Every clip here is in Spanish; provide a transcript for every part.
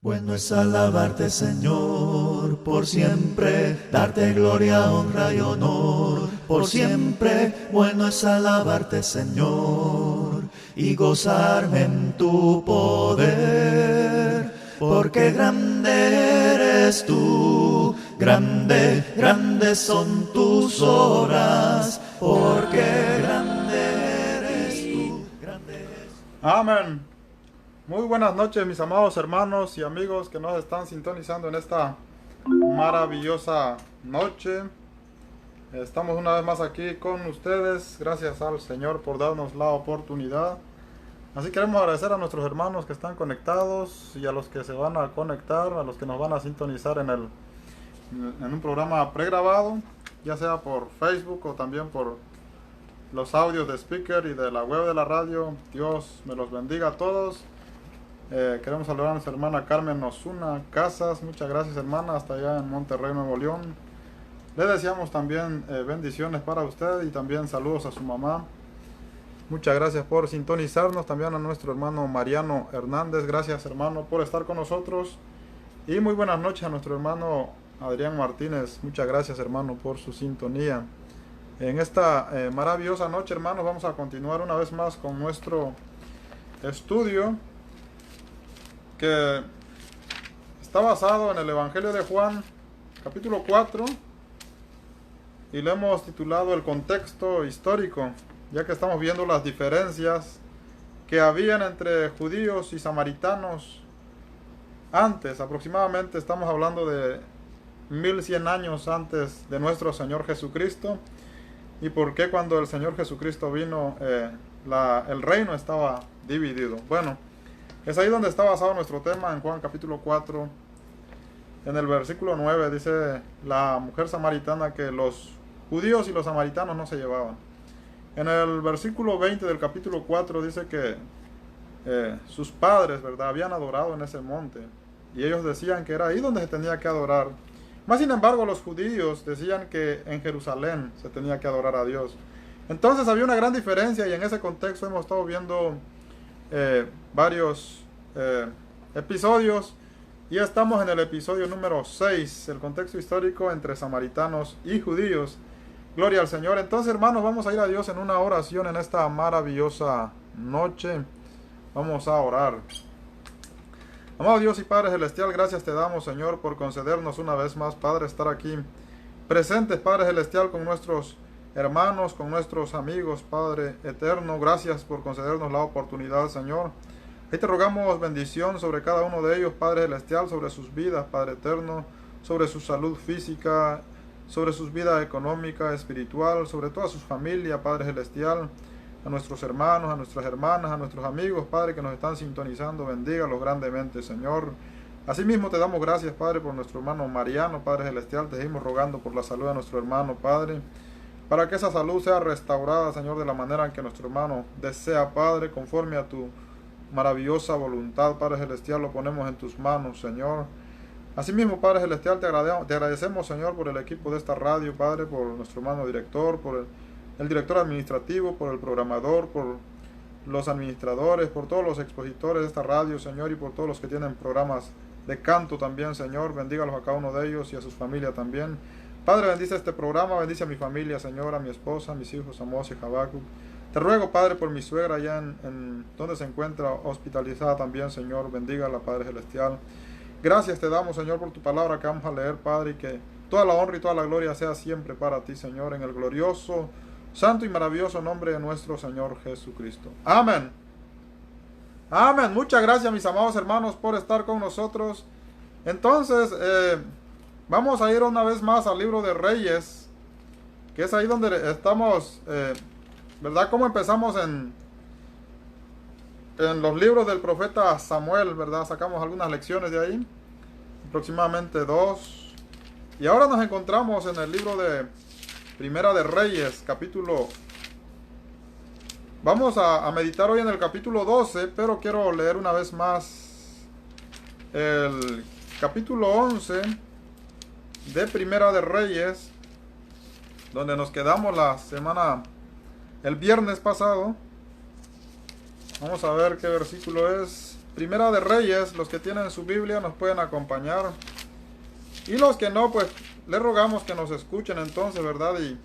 Bueno es alabarte, Señor, por siempre, darte gloria, honra y honor, por siempre. Bueno es alabarte, Señor, y gozarme en tu poder, porque grande eres tú, grande, grandes son tus obras, porque grande eres tú, grande es. Amén. Muy buenas noches, mis amados hermanos y amigos que nos están sintonizando en esta maravillosa noche. Estamos una vez más aquí con ustedes, gracias al Señor por darnos la oportunidad. Así queremos agradecer a nuestros hermanos que están conectados y a los que se van a conectar, a los que nos van a sintonizar en un programa pregrabado, ya sea por Facebook o también por los audios de speaker y de la web de la radio. Dios me los bendiga a todos. Queremos saludar a nuestra hermana Carmen Osuna Casas. Muchas gracias, hermana, hasta allá en Monterrey, Nuevo León. Le deseamos también bendiciones para usted y también saludos a su mamá. Muchas gracias por sintonizarnos. También a nuestro hermano Mariano Hernández. Gracias, hermano, por estar con nosotros. Y muy buenas noches a nuestro hermano Adrián Martínez. Muchas gracias, hermano, por su sintonía. En esta maravillosa noche, hermanos, vamos a continuar una vez más con nuestro estudio, que está basado en el Evangelio de Juan, capítulo 4, y le hemos titulado el contexto histórico, ya que estamos viendo las diferencias que habían entre judíos y samaritanos antes. Aproximadamente estamos hablando de 1100 años antes de nuestro Señor Jesucristo, y por qué cuando el Señor Jesucristo vino el reino estaba dividido. Bueno, es ahí donde está basado nuestro tema, en Juan capítulo 4. En el versículo 9 dice la mujer samaritana que los judíos y los samaritanos no se llevaban. En el versículo 20 del capítulo 4 dice que sus padres, ¿verdad?, habían adorado en ese monte, y ellos decían que era ahí donde se tenía que adorar. Más sin embargo, los judíos decían que en Jerusalén se tenía que adorar a Dios. Entonces había una gran diferencia, y en ese contexto hemos estado viendo varios episodios, y estamos en el episodio número 6, el contexto histórico entre samaritanos y judíos. Gloria al Señor. Entonces, hermanos, vamos a ir a Dios en una oración en esta maravillosa noche. Vamos a orar. Amado Dios y Padre Celestial, gracias te damos, Señor, por concedernos una vez más, Padre, estar aquí presentes, Padre Celestial, con nuestros hermanos, con nuestros amigos, Padre eterno. Gracias por concedernos la oportunidad, Señor. Ahí te rogamos bendición sobre cada uno de ellos, Padre Celestial, sobre sus vidas, Padre eterno, sobre su salud física, sobre sus vidas económica, espiritual, sobre toda su familia, Padre Celestial. A nuestros hermanos, a nuestras hermanas, a nuestros amigos, Padre, que nos están sintonizando, bendígalos grandemente, Señor. Asimismo te damos gracias, Padre, por nuestro hermano Mariano, Padre Celestial. Te seguimos rogando por la salud de nuestro hermano, Padre, para que esa salud sea restaurada, Señor, de la manera en que nuestro hermano desea, Padre, conforme a tu maravillosa voluntad, Padre Celestial. Lo ponemos en tus manos, Señor. Asimismo, Padre Celestial, te agradecemos, Señor, por el equipo de esta radio, Padre, por nuestro hermano director, por el director administrativo, por el programador, por los administradores, por todos los expositores de esta radio, Señor, y por todos los que tienen programas de canto también, Señor. Bendígalos a cada uno de ellos y a sus familias también. Padre, bendice este programa, bendice a mi familia, Señor, a mi esposa, a mis hijos, Amos y Habacuc. Te ruego, Padre, por mi suegra allá en donde se encuentra hospitalizada también, Señor. Bendígala, Padre Celestial. Gracias te damos, Señor, por tu palabra que vamos a leer, Padre, y que toda la honra y toda la gloria sea siempre para ti, Señor, en el glorioso, santo y maravilloso nombre de nuestro Señor Jesucristo. Amén. Amén. Muchas gracias, mis amados hermanos, por estar con nosotros. Entonces, vamos a ir una vez más al libro de Reyes, que es ahí donde estamos, ¿verdad? Como empezamos en los libros del profeta Samuel, ¿verdad? Sacamos algunas lecciones de ahí, aproximadamente 2. Y ahora nos encontramos en el libro de Primera de Reyes, capítulo. Vamos a meditar hoy en el capítulo 12, pero quiero leer una vez más el capítulo 11 de Primera de Reyes, donde nos quedamos el viernes pasado. Vamos a ver qué versículo es. Primera de Reyes, los que tienen su Biblia nos pueden acompañar. Y los que no, pues les rogamos que nos escuchen entonces, ¿verdad? Y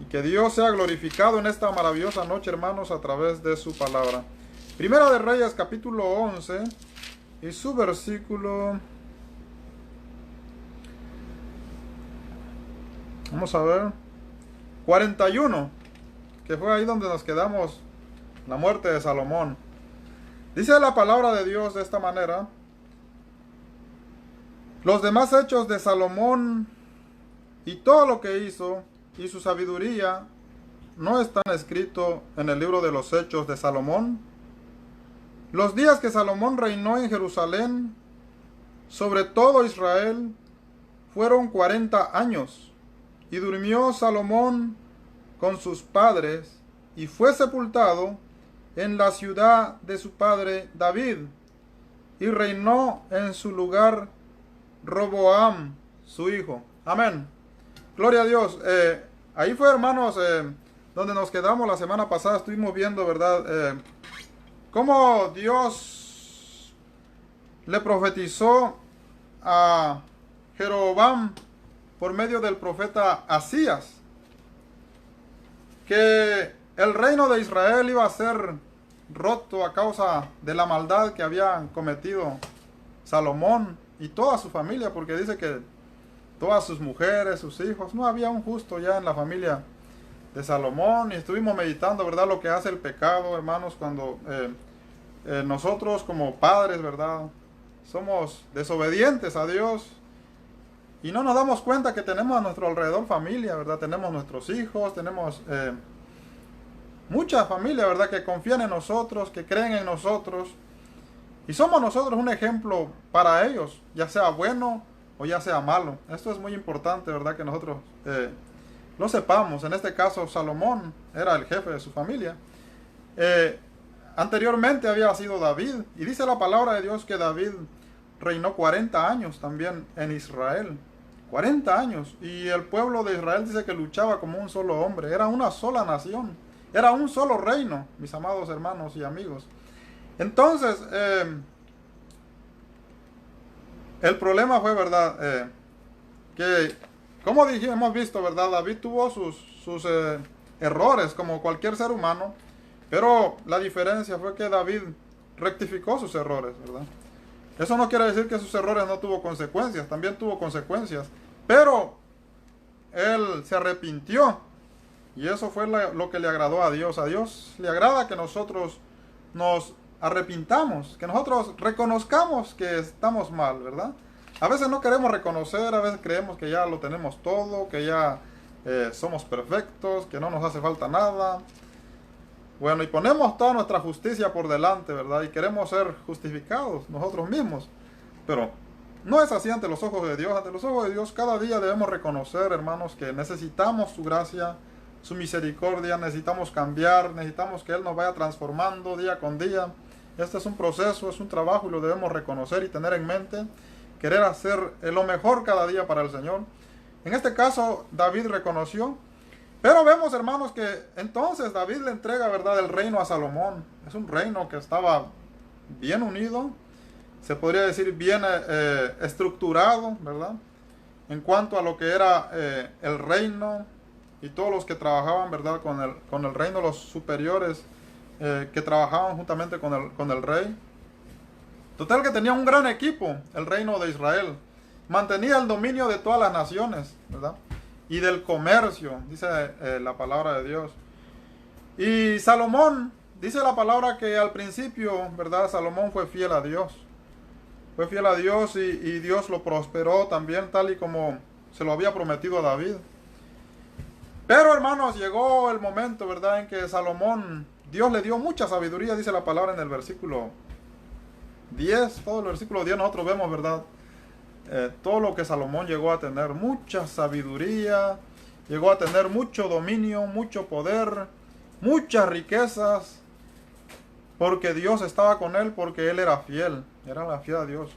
que Dios sea glorificado en esta maravillosa noche, hermanos, a través de su palabra. Primera de Reyes, capítulo 11, y su versículo... Vamos a ver. 41, que fue ahí donde nos quedamos, la muerte de Salomón. Dice la palabra de Dios de esta manera: los demás hechos de Salomón y todo lo que hizo y su sabiduría no están escritos en el libro de los hechos de Salomón. Los días que Salomón reinó en Jerusalén sobre todo Israel fueron 40 años, y durmió Salomón con sus padres y fue sepultado en la ciudad de su padre David, y reinó en su lugar Roboam, su hijo. Amén. Gloria a Dios. Ahí fue, hermanos, donde nos quedamos la semana pasada. Estuvimos viendo, ¿verdad? Cómo Dios le profetizó a Jeroboam por medio del profeta Asías que el reino de Israel iba a ser roto a causa de la maldad que habían cometido Salomón y toda su familia, porque dice que todas sus mujeres, sus hijos, no había un justo ya en la familia de Salomón. Y estuvimos meditando, ¿verdad?, lo que hace el pecado, hermanos, cuando nosotros como padres, ¿verdad?, somos desobedientes a Dios y no nos damos cuenta que tenemos a nuestro alrededor familia, ¿verdad? Tenemos nuestros hijos, tenemos mucha familia, ¿verdad?, que confían en nosotros, que creen en nosotros, y somos nosotros un ejemplo para ellos, ya sea bueno o ya sea malo. Esto es muy importante, ¿verdad?, que nosotros lo sepamos. En este caso, Salomón era el jefe de su familia. Anteriormente había sido David, y dice la palabra de Dios que David reinó 40 años también en Israel. 40 años. Y el pueblo de Israel dice que luchaba como un solo hombre. Era una sola nación. Era un solo reino, mis amados hermanos y amigos. Entonces, el problema fue, ¿verdad?, que, como hemos visto, ¿verdad?, David tuvo sus errores como cualquier ser humano, pero la diferencia fue que David rectificó sus errores, ¿verdad? Eso no quiere decir que sus errores no tuvo consecuencias, también tuvo consecuencias, pero él se arrepintió, y eso fue lo que le agradó a Dios. A Dios le agrada que nosotros nos arrepintamos, que nosotros reconozcamos que estamos mal, ¿verdad? A veces no queremos reconocer, a veces creemos que ya lo tenemos todo, que ya somos perfectos, que no nos hace falta nada. Bueno, y ponemos toda nuestra justicia por delante, ¿verdad? Y queremos ser justificados nosotros mismos. Pero no es así ante los ojos de Dios. Ante los ojos de Dios cada día debemos reconocer, hermanos, que necesitamos su gracia, su misericordia, necesitamos cambiar, necesitamos que Él nos vaya transformando día con día. Este es un proceso, es un trabajo, y lo debemos reconocer y tener en mente, querer hacer lo mejor cada día para el Señor. En este caso, David reconoció. Pero vemos, hermanos, que entonces David le entrega, ¿verdad?, el reino a Salomón. Es un reino que estaba bien unido, se podría decir bien estructurado, ¿verdad?, en cuanto a lo que era el reino y todos los que trabajaban, ¿verdad?, con el reino, los superiores que trabajaban juntamente con el rey. Total, que tenía un gran equipo el reino de Israel. Mantenía el dominio de todas las naciones, ¿verdad?, y del comercio, dice la palabra de Dios. Y Salomón, dice la palabra que al principio, ¿verdad?, Salomón fue fiel a Dios. Fue fiel a Dios, y Dios lo prosperó también, tal y como se lo había prometido a David. Pero, hermanos, llegó el momento, ¿verdad?, en que Salomón, Dios le dio mucha sabiduría, dice la palabra en el versículo 10, todo el versículo 10 nosotros vemos, ¿verdad?, todo lo que Salomón llegó a tener, mucha sabiduría, llegó a tener mucho dominio, mucho poder, muchas riquezas, porque Dios estaba con él, porque él era fiel fiel a Dios.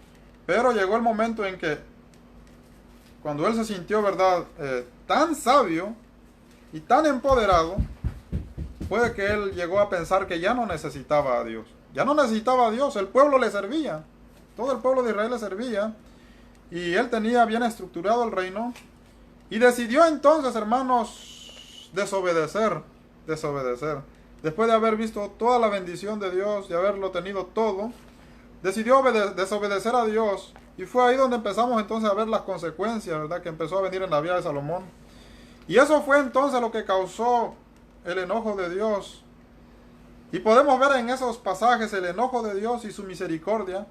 Pero llegó el momento en que, cuando él se sintió, ¿verdad?, tan sabio y tan empoderado, puede que él llegó a pensar que ya no necesitaba a Dios, ya no necesitaba a Dios, el pueblo le servía. Todo el pueblo de Israel le servía. Y él tenía bien estructurado el reino. Y decidió entonces, hermanos, desobedecer. Después de haber visto toda la bendición de Dios, de haberlo tenido todo, decidió desobedecer a Dios. Y fue ahí donde empezamos entonces a ver las consecuencias, ¿verdad? Que empezó a venir en la vida de Salomón. Y eso fue entonces lo que causó el enojo de Dios. Y podemos ver en esos pasajes el enojo de Dios y su misericordia.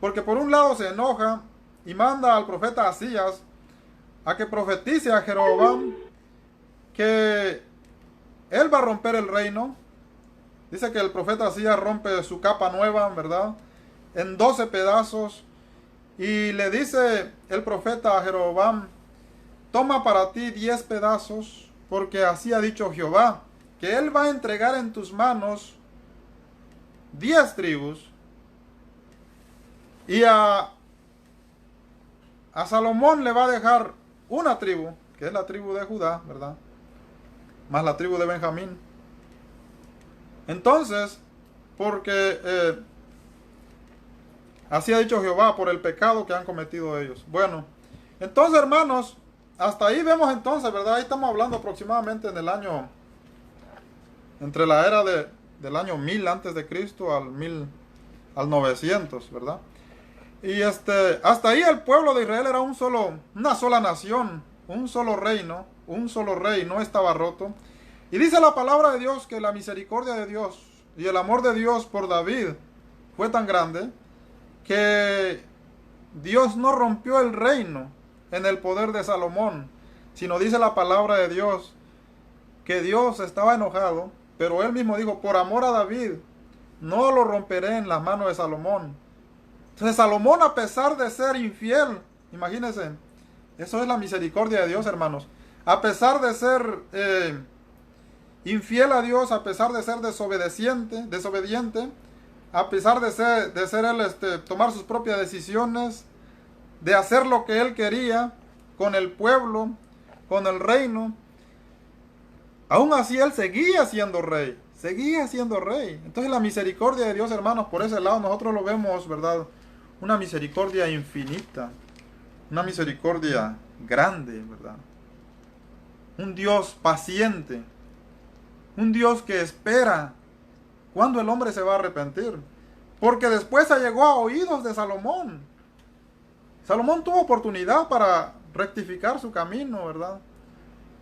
Porque por un lado se enoja y manda al profeta Asías a que profetice a Jeroboam que él va a romper el reino. Dice que el profeta Asías rompe su capa nueva, ¿verdad?, en 12 pedazos. Y le dice el profeta a Jeroboam: toma para ti 10 pedazos, porque así ha dicho Jehová, que él va a entregar en tus manos 10 tribus. Y a Salomón le va a dejar una tribu, que es la tribu de Judá, ¿verdad?, más la tribu de Benjamín. Entonces, porque así ha dicho Jehová, por el pecado que han cometido ellos. Bueno, entonces, hermanos, hasta ahí vemos entonces, ¿verdad? Ahí estamos hablando aproximadamente en el año, entre la era del año 1000 antes de Cristo al 900, ¿verdad? Y hasta ahí el pueblo de Israel era una sola nación, un solo reino, un solo rey, no estaba roto. Y dice la palabra de Dios que la misericordia de Dios y el amor de Dios por David fue tan grande que Dios no rompió el reino en el poder de Salomón, sino dice la palabra de Dios que Dios estaba enojado, pero él mismo dijo: por amor a David no lo romperé en las manos de Salomón. Entonces Salomón, a pesar de ser infiel, imagínense, eso es la misericordia de Dios, hermanos. A pesar de ser infiel a Dios, a pesar de ser desobediente, a pesar de ser él, tomar sus propias decisiones, de hacer lo que él quería con el pueblo, con el reino, aún así él seguía siendo rey. Entonces la misericordia de Dios, hermanos, por ese lado nosotros lo vemos, ¿verdad? Una misericordia infinita, una misericordia grande, ¿verdad? Un Dios paciente, un Dios que espera cuando el hombre se va a arrepentir, porque después se llegó a oídos de Salomón. Salomón tuvo oportunidad para rectificar su camino, ¿verdad?,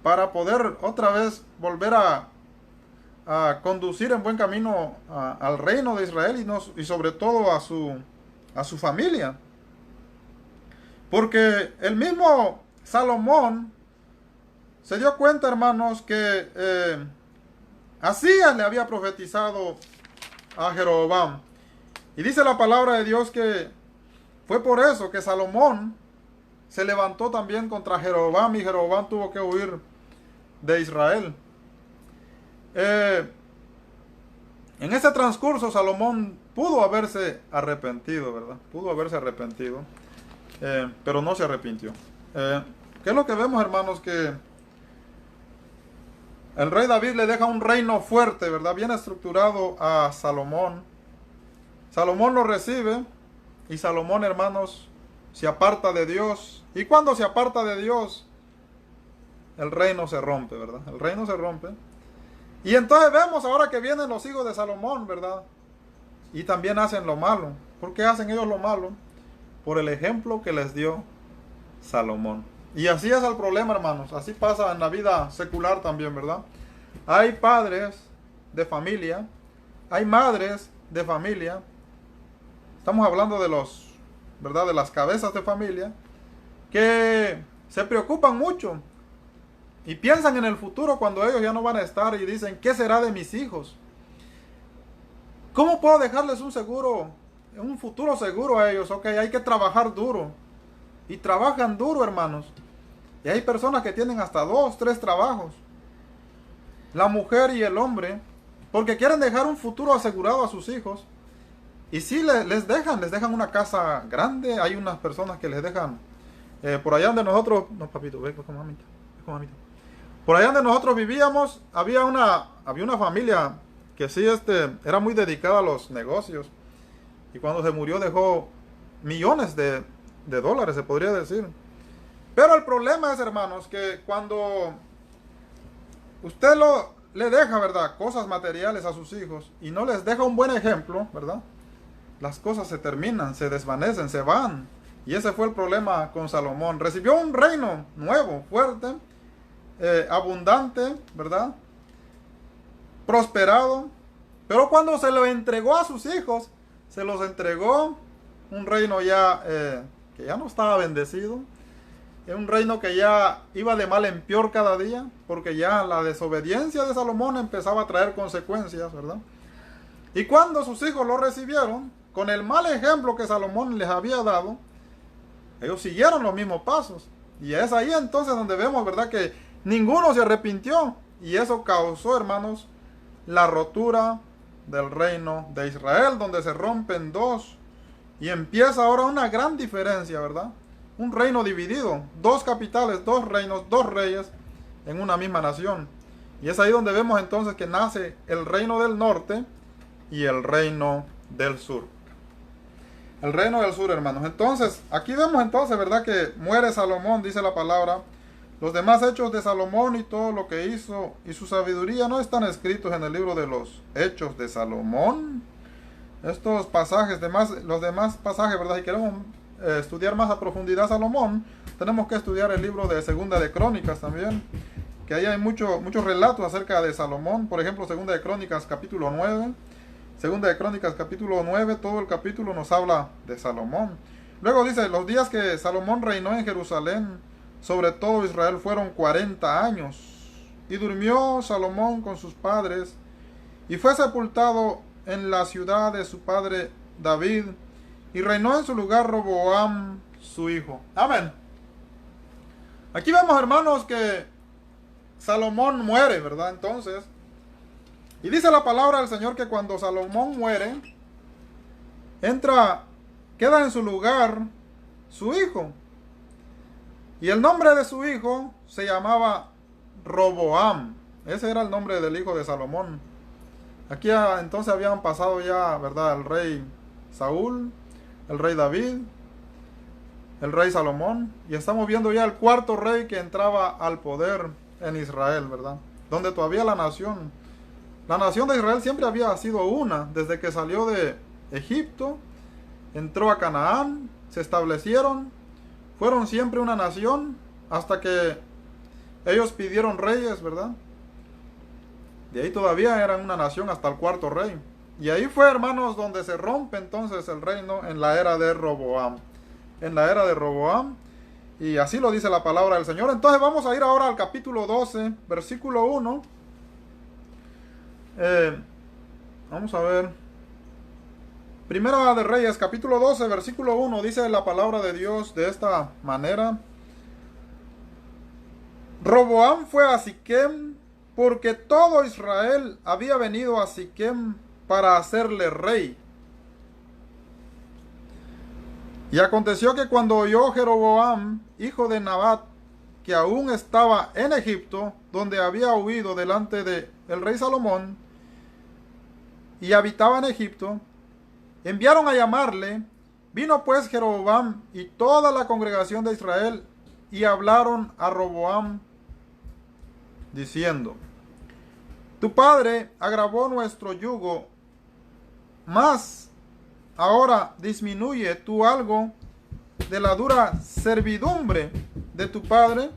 para poder otra vez volver a conducir en buen camino al reino de Israel y sobre todo a su familia. Porque el mismo Salomón se dio cuenta, hermanos, que Asías le había profetizado a Jeroboam. Y dice la palabra de Dios que fue por eso que Salomón se levantó también contra Jeroboam y Jeroboam tuvo que huir de Israel. En ese transcurso Salomón pudo haberse arrepentido, ¿verdad? Pero no se arrepintió. ¿Qué es lo que vemos, hermanos? Que el rey David le deja un reino fuerte, ¿verdad?, bien estructurado a Salomón. Salomón lo recibe y Salomón, hermanos, se aparta de Dios. Y cuando se aparta de Dios, el reino se rompe, ¿verdad? El reino se rompe. Y entonces vemos ahora que vienen los hijos de Salomón, ¿verdad? Y también hacen lo malo. ¿Por qué hacen ellos lo malo? Por el ejemplo que les dio Salomón. Y así es el problema, hermanos. Así pasa en la vida secular también, ¿verdad? Hay padres de familia, hay madres de familia. Estamos hablando de ¿verdad?, de las cabezas de familia, que se preocupan mucho y piensan en el futuro cuando ellos ya no van a estar y dicen: ¿qué será de mis hijos? ¿Cómo puedo dejarles un futuro seguro a ellos? Ok, hay que trabajar duro. Y trabajan duro, hermanos. Y hay personas que tienen hasta 2, 3 trabajos. La mujer y el hombre, porque quieren dejar un futuro asegurado a sus hijos. Y sí, les dejan una casa grande. Hay unas personas que les dejan, por allá donde nosotros, no papito, ve con mamita. Por allá donde nosotros vivíamos, había una familia que sí, era muy dedicado a los negocios. Y cuando se murió dejó millones de dólares, se podría decir. Pero el problema es, hermanos, que cuando usted le deja, ¿verdad?, cosas materiales a sus hijos y no les deja un buen ejemplo, ¿verdad?, las cosas se terminan, se desvanecen, se van. Y ese fue el problema con Salomón. Recibió un reino nuevo, fuerte, abundante, ¿verdad?, prosperado. Pero cuando se lo entregó a sus hijos, se los entregó un reino ya que ya no estaba bendecido. Un reino que ya iba de mal en peor cada día, porque ya la desobediencia de Salomón empezaba a traer consecuencias, ¿verdad? Y cuando sus hijos lo recibieron, con el mal ejemplo que Salomón les había dado, ellos siguieron los mismos pasos. Y es ahí entonces donde vemos, ¿verdad?, que ninguno se arrepintió. Y eso causó, hermanos, la rotura del reino de Israel, donde se rompen dos. Y empieza ahora una gran diferencia, ¿verdad? Un reino dividido, dos capitales, dos reinos, dos reyes en una misma nación. Y es ahí donde vemos entonces que nace el reino del norte y el reino del sur. El reino del sur, hermanos. Entonces, aquí vemos entonces, ¿verdad?, que muere Salomón, dice la palabra. Los demás hechos de Salomón y todo lo que hizo y su sabiduría no están escritos en el libro de los hechos de Salomón. Estos pasajes, los demás pasajes, ¿verdad? Si queremos estudiar más a profundidad Salomón, tenemos que estudiar el libro de Segunda de Crónicas también, que ahí hay muchos relatos acerca de Salomón. Por ejemplo, Segunda de Crónicas capítulo 9. Segunda de Crónicas capítulo 9, todo el capítulo nos habla de Salomón. Luego dice, los días que Salomón reinó en Jerusalén sobre todo Israel fueron 40 años. Y durmió Salomón con sus padres y fue sepultado en la ciudad de su padre David. Y reinó en su lugar Roboam, su hijo. Amén. Aquí vemos, hermanos, que Salomón muere, ¿verdad? Entonces, y dice la palabra del Señor que cuando Salomón muere, queda en su lugar su hijo. Y el nombre de su hijo se llamaba Roboam. Ese era el nombre del hijo de Salomón. Aquí entonces habían pasado ya, ¿verdad?, el rey Saúl, el rey David, el rey Salomón, y estamos viendo ya el cuarto rey que entraba al poder en Israel, ¿verdad? Donde todavía la nación de Israel siempre había sido una, desde que salió de Egipto, entró a Canaán, se establecieron, fueron siempre una nación, hasta que ellos pidieron reyes, ¿verdad? De ahí todavía eran una nación hasta el cuarto rey. Y ahí fue, hermanos, donde se rompe entonces el reino en la era de Roboam. En la era de Roboam. Y así lo dice la palabra del Señor. Entonces vamos a ir ahora al capítulo 12, versículo 1. Vamos a ver. Primera de Reyes, capítulo 12, versículo 1. Dice la palabra de Dios de esta manera. Roboam fue a Siquem porque todo Israel había venido a Siquem para hacerle rey. Y aconteció que cuando oyó Jeroboam, hijo de Nabat, que aún estaba en Egipto, donde había huido delante del rey Salomón, y habitaba en Egipto, enviaron a llamarle. Vino pues Jeroboam y toda la congregación de Israel, y hablaron a Roboam, diciendo: tu padre agravó nuestro yugo, mas ahora disminuye tú algo de la dura servidumbre de tu padre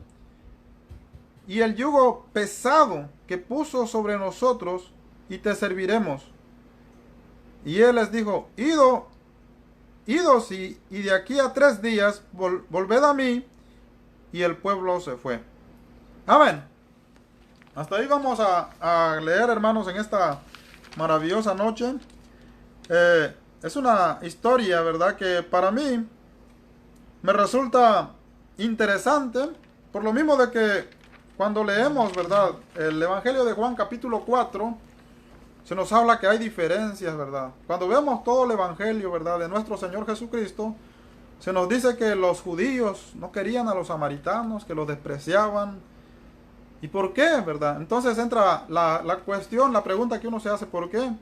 y el yugo pesado que puso sobre nosotros, y te serviremos. Y él les dijo: idos y de aquí a 3 días volved a mí. Y el pueblo se fue. Amén. Hasta ahí vamos a leer, hermanos, en esta maravillosa noche. Es una historia, ¿verdad?, que para mí me resulta interesante, por lo mismo de que cuando leemos, ¿verdad?, el Evangelio de Juan capítulo 4, se nos habla que hay diferencias, ¿verdad? Cuando vemos todo el Evangelio, ¿verdad?, de nuestro Señor Jesucristo, se nos dice que los judíos no querían a los samaritanos, que los despreciaban, ¿Y por qué, verdad? Entonces entra la cuestión, la pregunta que uno se hace, ¿por qué?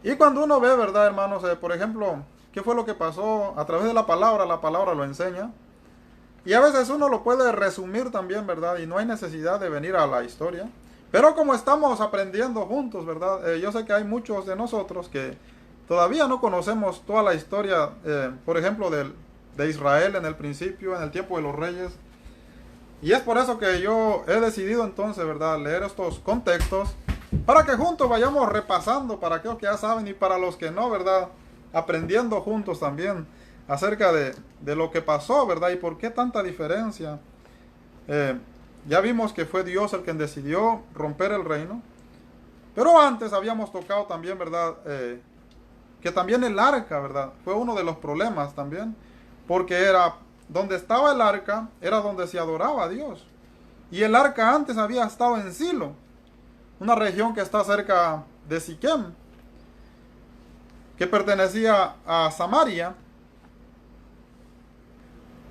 Y cuando uno ve, ¿verdad, hermanos? Por ejemplo, ¿qué fue lo que pasó? A través de la palabra lo enseña. Y a veces uno lo puede resumir también, ¿verdad? Y no hay necesidad de venir a la historia. Pero como estamos aprendiendo juntos, ¿verdad? Yo sé que hay muchos de nosotros que todavía no conocemos toda la historia, por ejemplo, de Israel en el principio, en el tiempo de los reyes. Y es por eso que yo he decidido entonces, ¿verdad?, leer estos contextos para que juntos vayamos repasando para aquellos que ya saben y para los que no, ¿verdad?, aprendiendo juntos también acerca de lo que pasó, ¿verdad? Y por qué tanta diferencia. Ya vimos que fue Dios el quien decidió romper el reino. Pero antes habíamos tocado también, ¿verdad?, que también el arca, ¿verdad?, fue uno de los problemas también. Porque era donde estaba el arca, era donde se adoraba a Dios. Y el arca antes había estado en Silo, una región que está cerca de Siquem, que pertenecía a Samaria.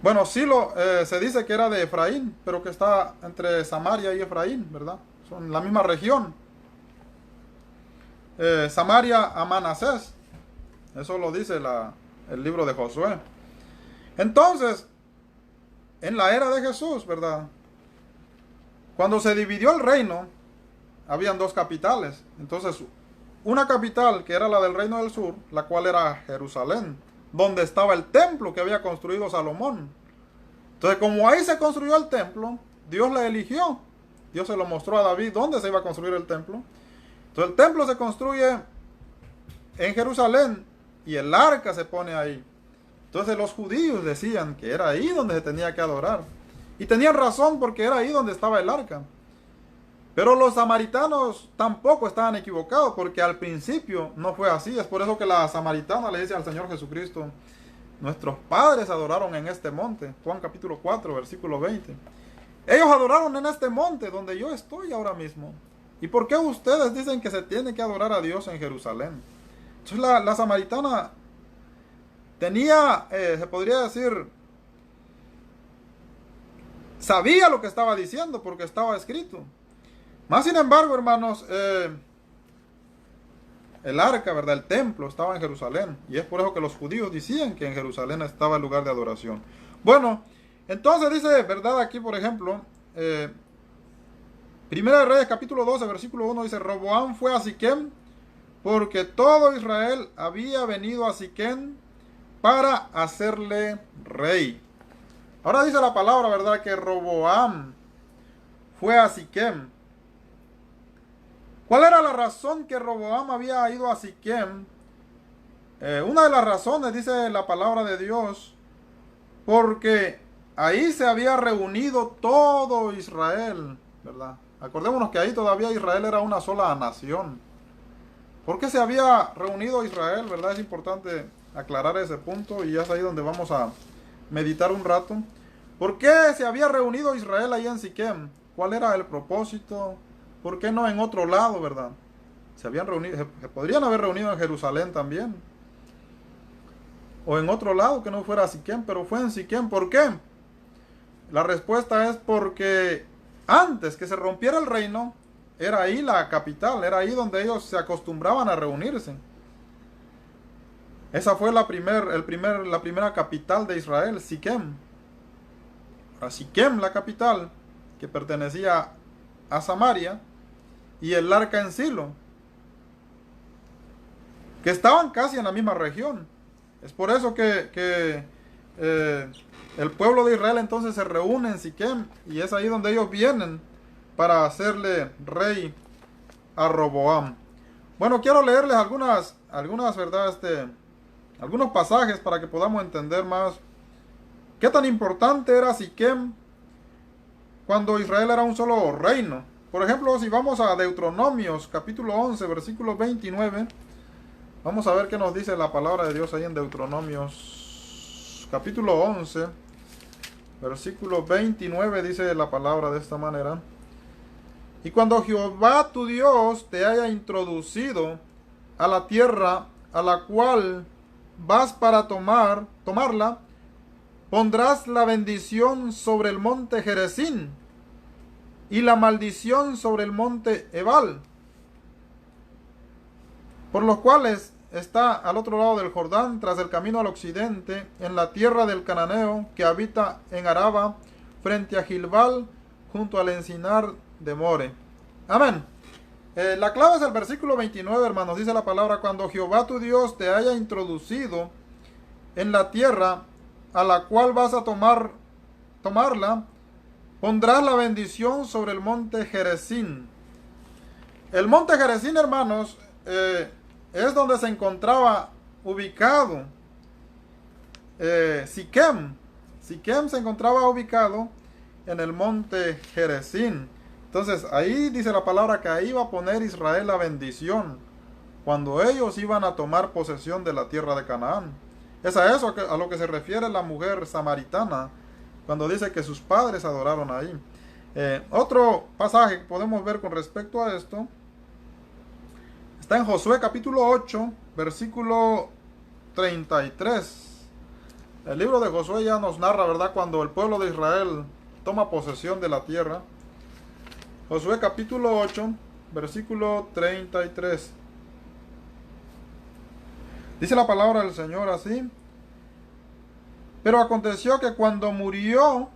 Bueno, Silo se dice que era de Efraín, pero que está entre Samaria y Efraín, ¿verdad? Son la misma región. Samaria a Manasés. Eso lo dice el libro de Josué. Entonces, en la era de Jesús, ¿verdad?, cuando se dividió el reino, habían dos capitales. Entonces, una capital que era la del reino del sur, la cual era Jerusalén, donde estaba el templo que había construido Salomón. Entonces, como ahí se construyó el templo, Dios la eligió. Dios se lo mostró a David dónde se iba a construir el templo. Entonces, el templo se construye en Jerusalén y el arca se pone ahí. Entonces, los judíos decían que era ahí donde se tenía que adorar. Y tenían razón porque era ahí donde estaba el arca. Pero los samaritanos tampoco estaban equivocados, porque al principio no fue así. Es por eso que la samaritana le dice al Señor Jesucristo: nuestros padres adoraron en este monte. Juan capítulo 4, versículo 20. Ellos adoraron en este monte donde yo estoy ahora mismo. ¿Y por qué ustedes dicen que se tiene que adorar a Dios en Jerusalén? Entonces la samaritana tenía, se podría decir, sabía lo que estaba diciendo porque estaba escrito. Más sin embargo, hermanos, el arca, ¿verdad?, el templo estaba en Jerusalén. Y es por eso que los judíos decían que en Jerusalén estaba el lugar de adoración. Bueno, entonces dice, ¿verdad?, aquí por ejemplo, Primera de Reyes capítulo 12, versículo 1 dice: Roboam fue a Siquem porque todo Israel había venido a Siquem para hacerle rey. Ahora dice la palabra, ¿verdad?, que Roboam fue a Siquem. ¿Cuál era la razón que Roboam había ido a Siquem? Una de las razones, dice la palabra de Dios, porque ahí se había reunido todo Israel, ¿verdad? Acordémonos que ahí todavía Israel era una sola nación. ¿Por qué se había reunido Israel, verdad? Es importante aclarar ese punto y es ahí donde vamos a meditar un rato. ¿Por qué se había reunido Israel ahí en Siquem? ¿Cuál era el propósito? ¿Por qué no en otro lado, verdad? Se habían reunido, se podrían haber reunido en Jerusalén también. O en otro lado que no fuera Siquem, pero fue en Siquem. ¿Por qué? La respuesta es porque antes que se rompiera el reino, era ahí la capital, era ahí donde ellos se acostumbraban a reunirse. Esa fue la primera capital de Israel, Siquem. A Siquem, la capital, que pertenecía a Samaria, y el arca en Silo, que estaban casi en la misma región. Es por eso que el pueblo de Israel entonces se reúne en Siquem, y es ahí donde ellos vienen para hacerle rey a Roboam. Bueno, quiero leerles algunas ¿verdad? Algunos pasajes para que podamos entender más qué tan importante era Siquem cuando Israel era un solo reino. Por ejemplo, si vamos a Deuteronomios capítulo 11, versículo 29, vamos a ver qué nos dice la palabra de Dios ahí en Deuteronomios capítulo 11, versículo 29, dice la palabra de esta manera: y cuando Jehová tu Dios te haya introducido a la tierra a la cual vas para tomarla, pondrás la bendición sobre el monte Gerizim y la maldición sobre el monte Ebal, por los cuales está al otro lado del Jordán, tras el camino al occidente, en la tierra del cananeo, que habita en Araba, frente a Gilgal, junto al encinar de More. Amén. La clave es el versículo 29, hermanos. Dice la palabra: cuando Jehová tu Dios te haya introducido en la tierra a la cual vas a tomarla, pondrás la bendición sobre el monte Gerizim. El monte Gerizim, hermanos, es donde se encontraba ubicado Siquem. Siquem se encontraba ubicado en el monte Gerizim. Entonces ahí dice la palabra que ahí va a poner Israel la bendición cuando ellos iban a tomar posesión de la tierra de Canaán. Es a eso a lo que se refiere la mujer samaritana cuando dice que sus padres adoraron ahí. Otro pasaje que podemos ver con respecto a esto está en Josué capítulo 8, versículo 33. El libro de Josué ya nos narra, ¿verdad?, cuando el pueblo de Israel toma posesión de la tierra. Josué capítulo 8, versículo 33. Dice la palabra del Señor así: pero aconteció que cuando murió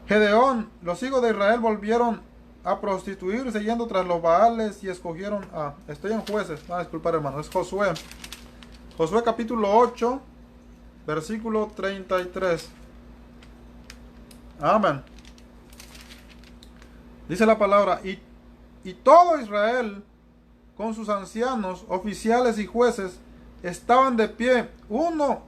Gedeón, los hijos de Israel volvieron a prostituirse yendo tras los Baales y escogieron estoy en Jueces, disculpar, hermano, es Josué. Josué capítulo 8, versículo 33. Amén. Dice la palabra: y todo Israel con sus ancianos, oficiales y jueces estaban de pie uno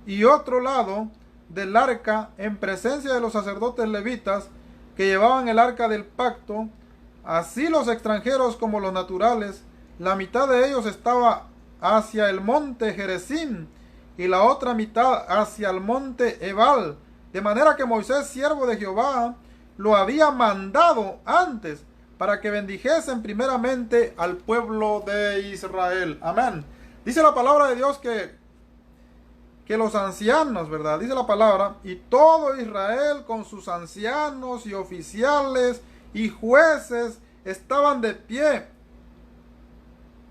y otro lado del arca en presencia de los sacerdotes levitas que llevaban el arca del pacto, así los extranjeros como los naturales. La mitad de ellos estaba hacia el monte Gerizim y la otra mitad hacia el monte Ebal, de manera que Moisés, siervo de Jehová, lo había mandado antes para que bendijesen primeramente al pueblo de Israel. Amén. Dice la palabra de Dios que los ancianos, ¿verdad? Dice la palabra: y todo Israel con sus ancianos y oficiales y jueces estaban de pie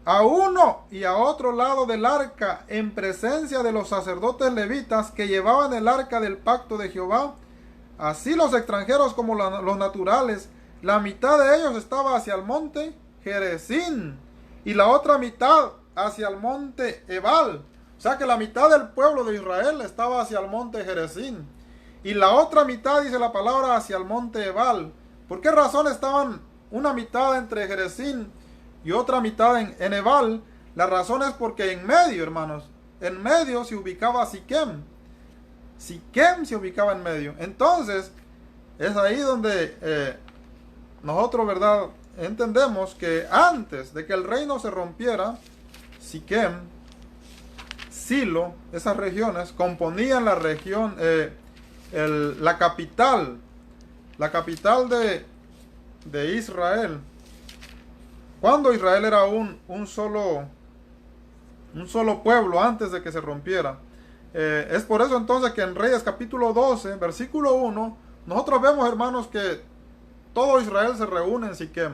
a uno y a otro lado del arca en presencia de los sacerdotes levitas que llevaban el arca del pacto de Jehová. Así los extranjeros como los naturales, la mitad de ellos estaba hacia el monte Gerizim y la otra mitad hacia el monte Ebal. O sea que la mitad del pueblo de Israel estaba hacia el monte Gerizim y la otra mitad, dice la palabra, hacia el monte Ebal. ¿Por qué razón estaban una mitad entre Gerizim y otra mitad en Ebal? La razón es porque en medio, hermanos, en medio se ubicaba Siquem. Siquem se ubicaba en medio. Entonces es ahí donde nosotros, ¿verdad?, entendemos que antes de que el reino se rompiera, Siquem, Silo, esas regiones componían la región, la capital de Israel. Cuando Israel era un solo pueblo antes de que se rompiera. Es por eso entonces que en Reyes capítulo 12, versículo 1, nosotros vemos, hermanos, que todo Israel se reúne en Siquem.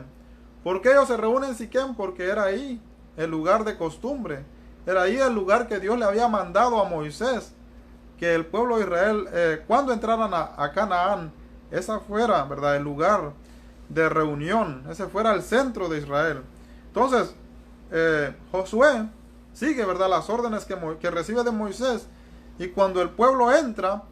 ¿Por qué ellos se reúnen en Siquem? Porque era ahí el lugar de costumbre. Era ahí el lugar que Dios le había mandado a Moisés, que el pueblo de Israel, cuando entraran a Canaán, esa fuera, ¿verdad?, el lugar de reunión, ese fuera el centro de Israel. Entonces, Josué sigue, ¿verdad?, las órdenes que recibe de Moisés, y cuando el pueblo entra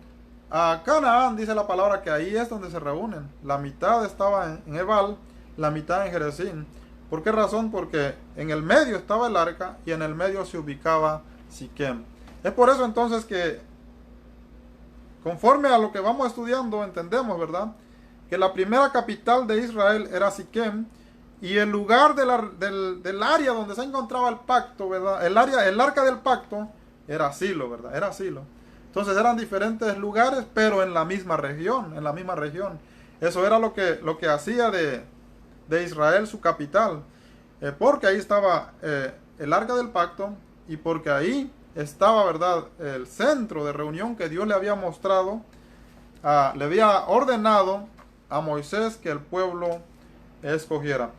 a Canaán, dice la palabra que ahí es donde se reúnen. La mitad estaba en Ebal, la mitad en Gerizim. ¿Por qué razón? Porque en el medio estaba el arca y en el medio se ubicaba Siquem. Es por eso entonces que, conforme a lo que vamos estudiando, entendemos, ¿verdad?, que la primera capital de Israel era Siquem, y el lugar del área donde se encontraba el pacto, ¿verdad?, el arca del pacto, era Silo, ¿verdad? Era Silo. Entonces eran diferentes lugares, pero en la misma región, Eso era lo que hacía de Israel su capital, porque ahí estaba el arca del pacto, y porque ahí estaba, ¿verdad?, el centro de reunión que Dios le había mostrado le había ordenado a Moisés que el pueblo escogiera.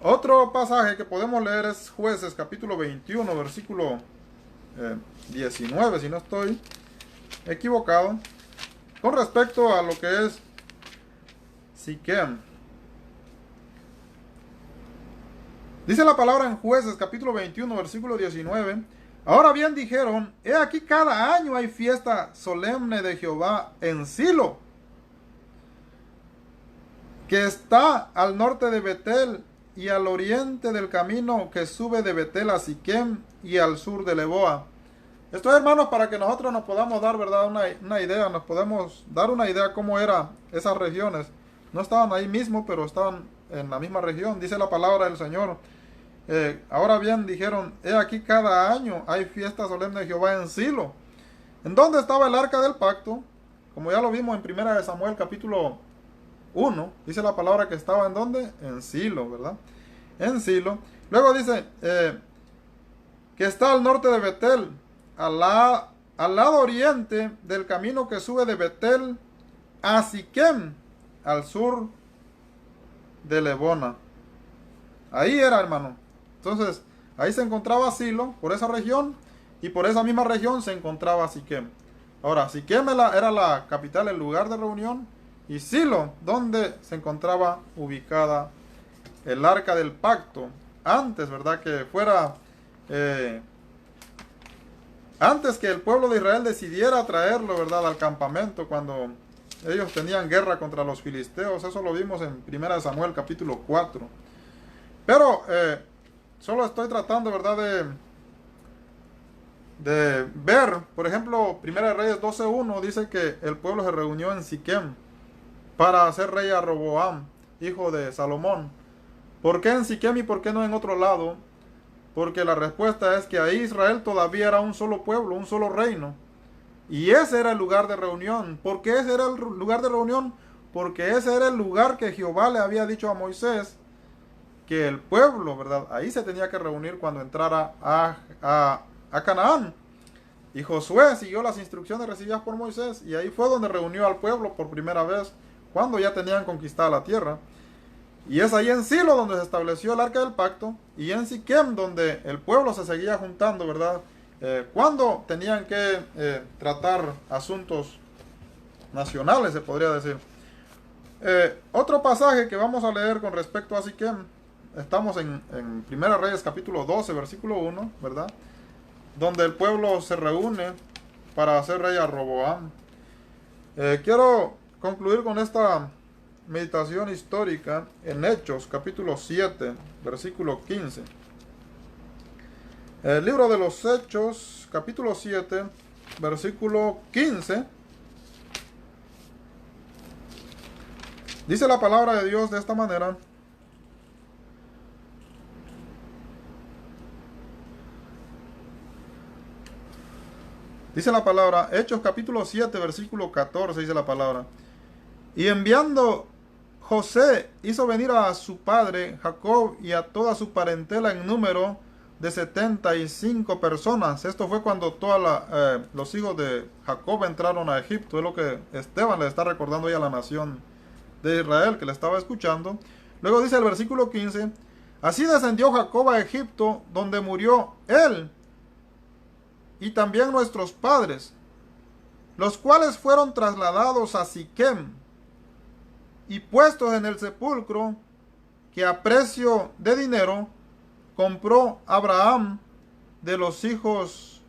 Otro pasaje que podemos leer es Jueces capítulo 21, versículo 19, si no estoy equivocado, con respecto a lo que es Siquem. Dice la palabra en Jueces capítulo 21, versículo 19. Ahora bien dijeron, he aquí cada año hay fiesta solemne de Jehová en Silo, que está al norte de Betel y al oriente del camino que sube de Betel a Siquem y al sur de Leboa. Esto es, hermanos, para que nosotros nos podamos dar, ¿verdad?, una idea, nos podemos dar una idea cómo eran esas regiones. No estaban ahí mismo, pero estaban en la misma región. Dice la palabra del Señor. Ahora bien dijeron, he aquí cada año hay fiesta solemne de Jehová en Silo. ¿En dónde estaba el arca del pacto? Como ya lo vimos en 1 Samuel capítulo 1, dice la palabra que estaba en dónde, en Silo, ¿verdad? En Silo. Luego dice que está al norte de Betel, al lado oriente del camino que sube de Betel a Siquem, al sur de Lebona. Ahí era, hermano. Entonces, ahí se encontraba Silo, por esa región, y por esa misma región se encontraba Siquem. Ahora, Siquem era la capital, el lugar de reunión, y Silo, donde se encontraba ubicada el arca del pacto. Antes, ¿verdad?, que fuera... antes que el pueblo de Israel decidiera traerlo, ¿verdad?, al campamento, cuando ellos tenían guerra contra los filisteos. Eso lo vimos en 1 Samuel capítulo 4. Pero solo estoy tratando, ¿verdad?, de ver, por ejemplo, 1 Reyes 12:1 dice que el pueblo se reunió en Siquem para hacer rey a Roboam, hijo de Salomón. ¿Por qué en Siquem y por qué no en otro lado? Porque la respuesta es que ahí Israel todavía era un solo pueblo, un solo reino. Y ese era el lugar de reunión. ¿Por qué ese era el lugar de reunión? Porque ese era el lugar que Jehová le había dicho a Moisés que el pueblo, ¿verdad?, ahí se tenía que reunir cuando entrara a Canaán. Y Josué siguió las instrucciones recibidas por Moisés y ahí fue donde reunió al pueblo por primera vez, cuando ya tenían conquistada la tierra. Y es ahí en Silo donde se estableció el arca del pacto, y en Siquem donde el pueblo se seguía juntando, ¿verdad?, cuando tenían que tratar asuntos nacionales, se podría decir. Otro pasaje que vamos a leer con respecto a Siquem, estamos en 1 Reyes capítulo 12, versículo 1, ¿verdad?, donde el pueblo se reúne para hacer rey a Roboam. Quiero concluir con esta meditación histórica en Hechos capítulo 7, versículo 15. El libro de los Hechos capítulo 7, versículo 15. Dice la palabra de Dios de esta manera. Dice la palabra, Hechos capítulo 7, versículo 14, dice la palabra. Y enviando José, hizo venir a su padre Jacob y a toda su parentela en número de 75 personas. Esto fue cuando todos los hijos de Jacob entraron a Egipto. Es lo que Esteban le está recordando ahí a la nación de Israel que le estaba escuchando. Luego dice el versículo 15, así descendió Jacob a Egipto, donde murió él y también nuestros padres, los cuales fueron trasladados a Siquem y puestos en el sepulcro que a precio de dinero compró Abraham de los hijos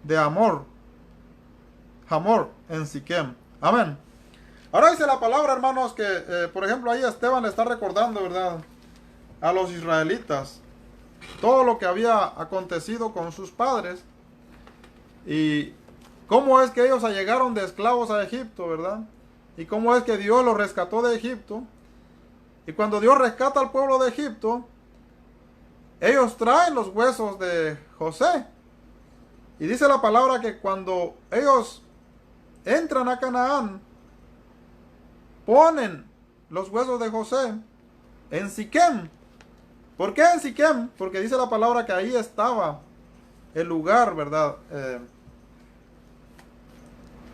de Hamor en Siquem. Amén. Ahora dice la palabra, hermanos, que por ejemplo ahí Esteban le está recordando, ¿verdad?, a los israelitas todo lo que había acontecido con sus padres y cómo es que ellos llegaron de esclavos a Egipto, ¿verdad? Y cómo es que Dios los rescató de Egipto. Y cuando Dios rescata al pueblo de Egipto, ellos traen los huesos de José. Y dice la palabra que cuando ellos entran a Canaán, ponen los huesos de José en Siquem. ¿Por qué en Siquem? Porque dice la palabra que ahí estaba el lugar, ¿verdad?,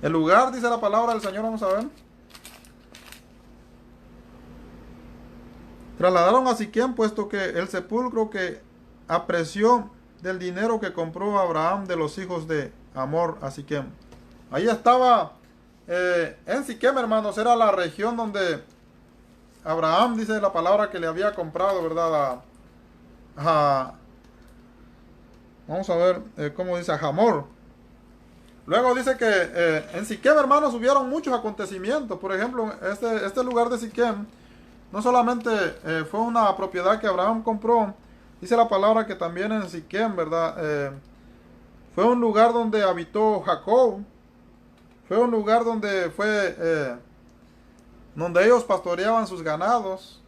El lugar, dice la palabra del Señor, vamos a ver. Trasladaron a Siquem, puesto que el sepulcro que apreció del dinero que compró Abraham de los hijos de Hamor a Siquem. Ahí estaba en Siquem, hermanos, era la región donde Abraham, dice la palabra, que le había comprado, ¿verdad? Vamos a ver cómo dice, a Hamor. Luego dice que en Siquem, hermanos, hubieron muchos acontecimientos. Por ejemplo, este lugar de Siquem no solamente fue una propiedad que Abraham compró, dice la palabra que también en Siquem, ¿verdad? Fue un lugar donde habitó Jacob. Fue un lugar donde donde ellos pastoreaban sus ganados.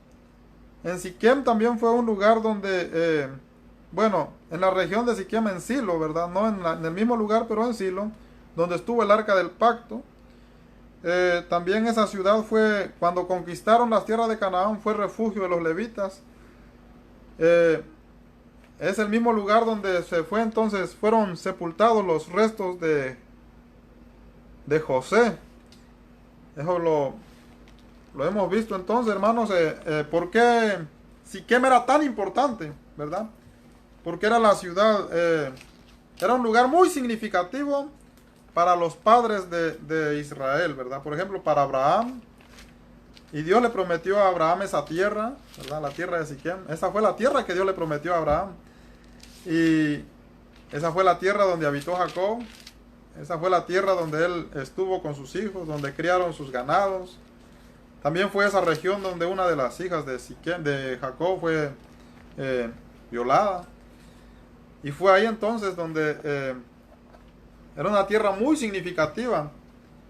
En Siquem también fue un lugar donde, bueno, en la región de Siquem, en Silo, ¿verdad? No en el mismo lugar, pero en Silo, donde estuvo el arca del pacto. También esa ciudad fue, cuando conquistaron las tierras de Canaán, fue refugio de los levitas. Es el mismo lugar donde fueron sepultados los restos de José. Eso lo hemos visto entonces, hermanos. ¿Por qué Siquem era tan importante, verdad? Porque era la ciudad, era un lugar muy significativo para los padres de Israel, ¿verdad? Por ejemplo, para Abraham. Y Dios le prometió a Abraham esa tierra, ¿verdad? La tierra de Siquem. Esa fue la tierra que Dios le prometió a Abraham. Y esa fue la tierra donde habitó Jacob. Esa fue la tierra donde él estuvo con sus hijos, donde criaron sus ganados. También fue esa región donde una de las hijas de Jacob fue violada. Y fue ahí entonces donde era una tierra muy significativa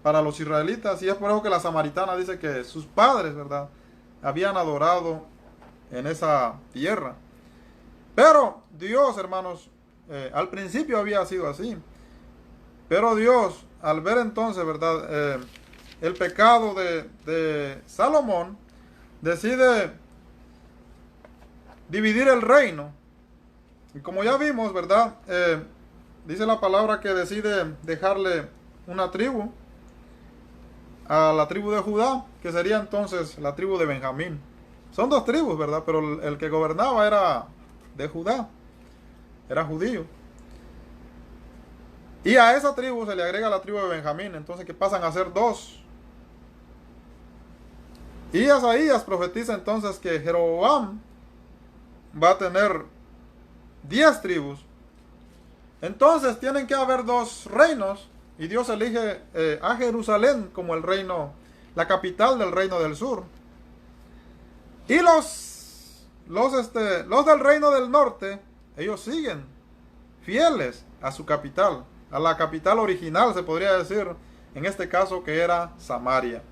para los israelitas. Y es por eso que la samaritana dice que sus padres, ¿verdad?, habían adorado en esa tierra. Pero Dios, hermanos, al principio había sido así. Pero Dios, al ver entonces, ¿verdad?, el pecado de Salomón, decide dividir el reino. Y como ya vimos, ¿verdad?, dice la palabra que decide dejarle una tribu a la tribu de Judá, que sería entonces la tribu de Benjamín. Son dos tribus, ¿verdad? Pero el que gobernaba era de Judá, era judío. Y a esa tribu se le agrega la tribu de Benjamín, entonces que pasan a ser dos. Y Isaías profetiza entonces que Jeroboam va a tener 10 tribus. Entonces tienen que haber dos reinos. Y Dios elige a Jerusalén como el reino, la capital del reino del sur. Y los del reino del norte, ellos siguen fieles a su capital, a la capital original, se podría decir, en este caso, que era Samaria.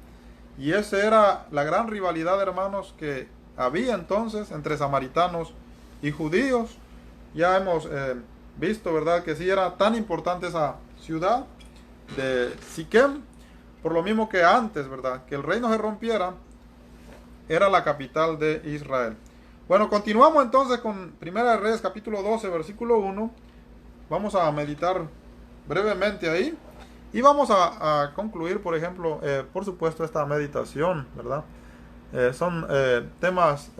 Y esa era la gran rivalidad, hermanos, que había entonces entre samaritanos y judíos. Ya hemos visto, ¿verdad?, que sí era tan importante esa ciudad de Siquem, por lo mismo que antes, ¿verdad?, que el reino se rompiera, era la capital de Israel. Bueno, continuamos entonces con Primera de Reyes, capítulo 12, versículo 1. Vamos a meditar brevemente ahí. Y vamos a concluir, por ejemplo, por supuesto, esta meditación, ¿verdad? Son temas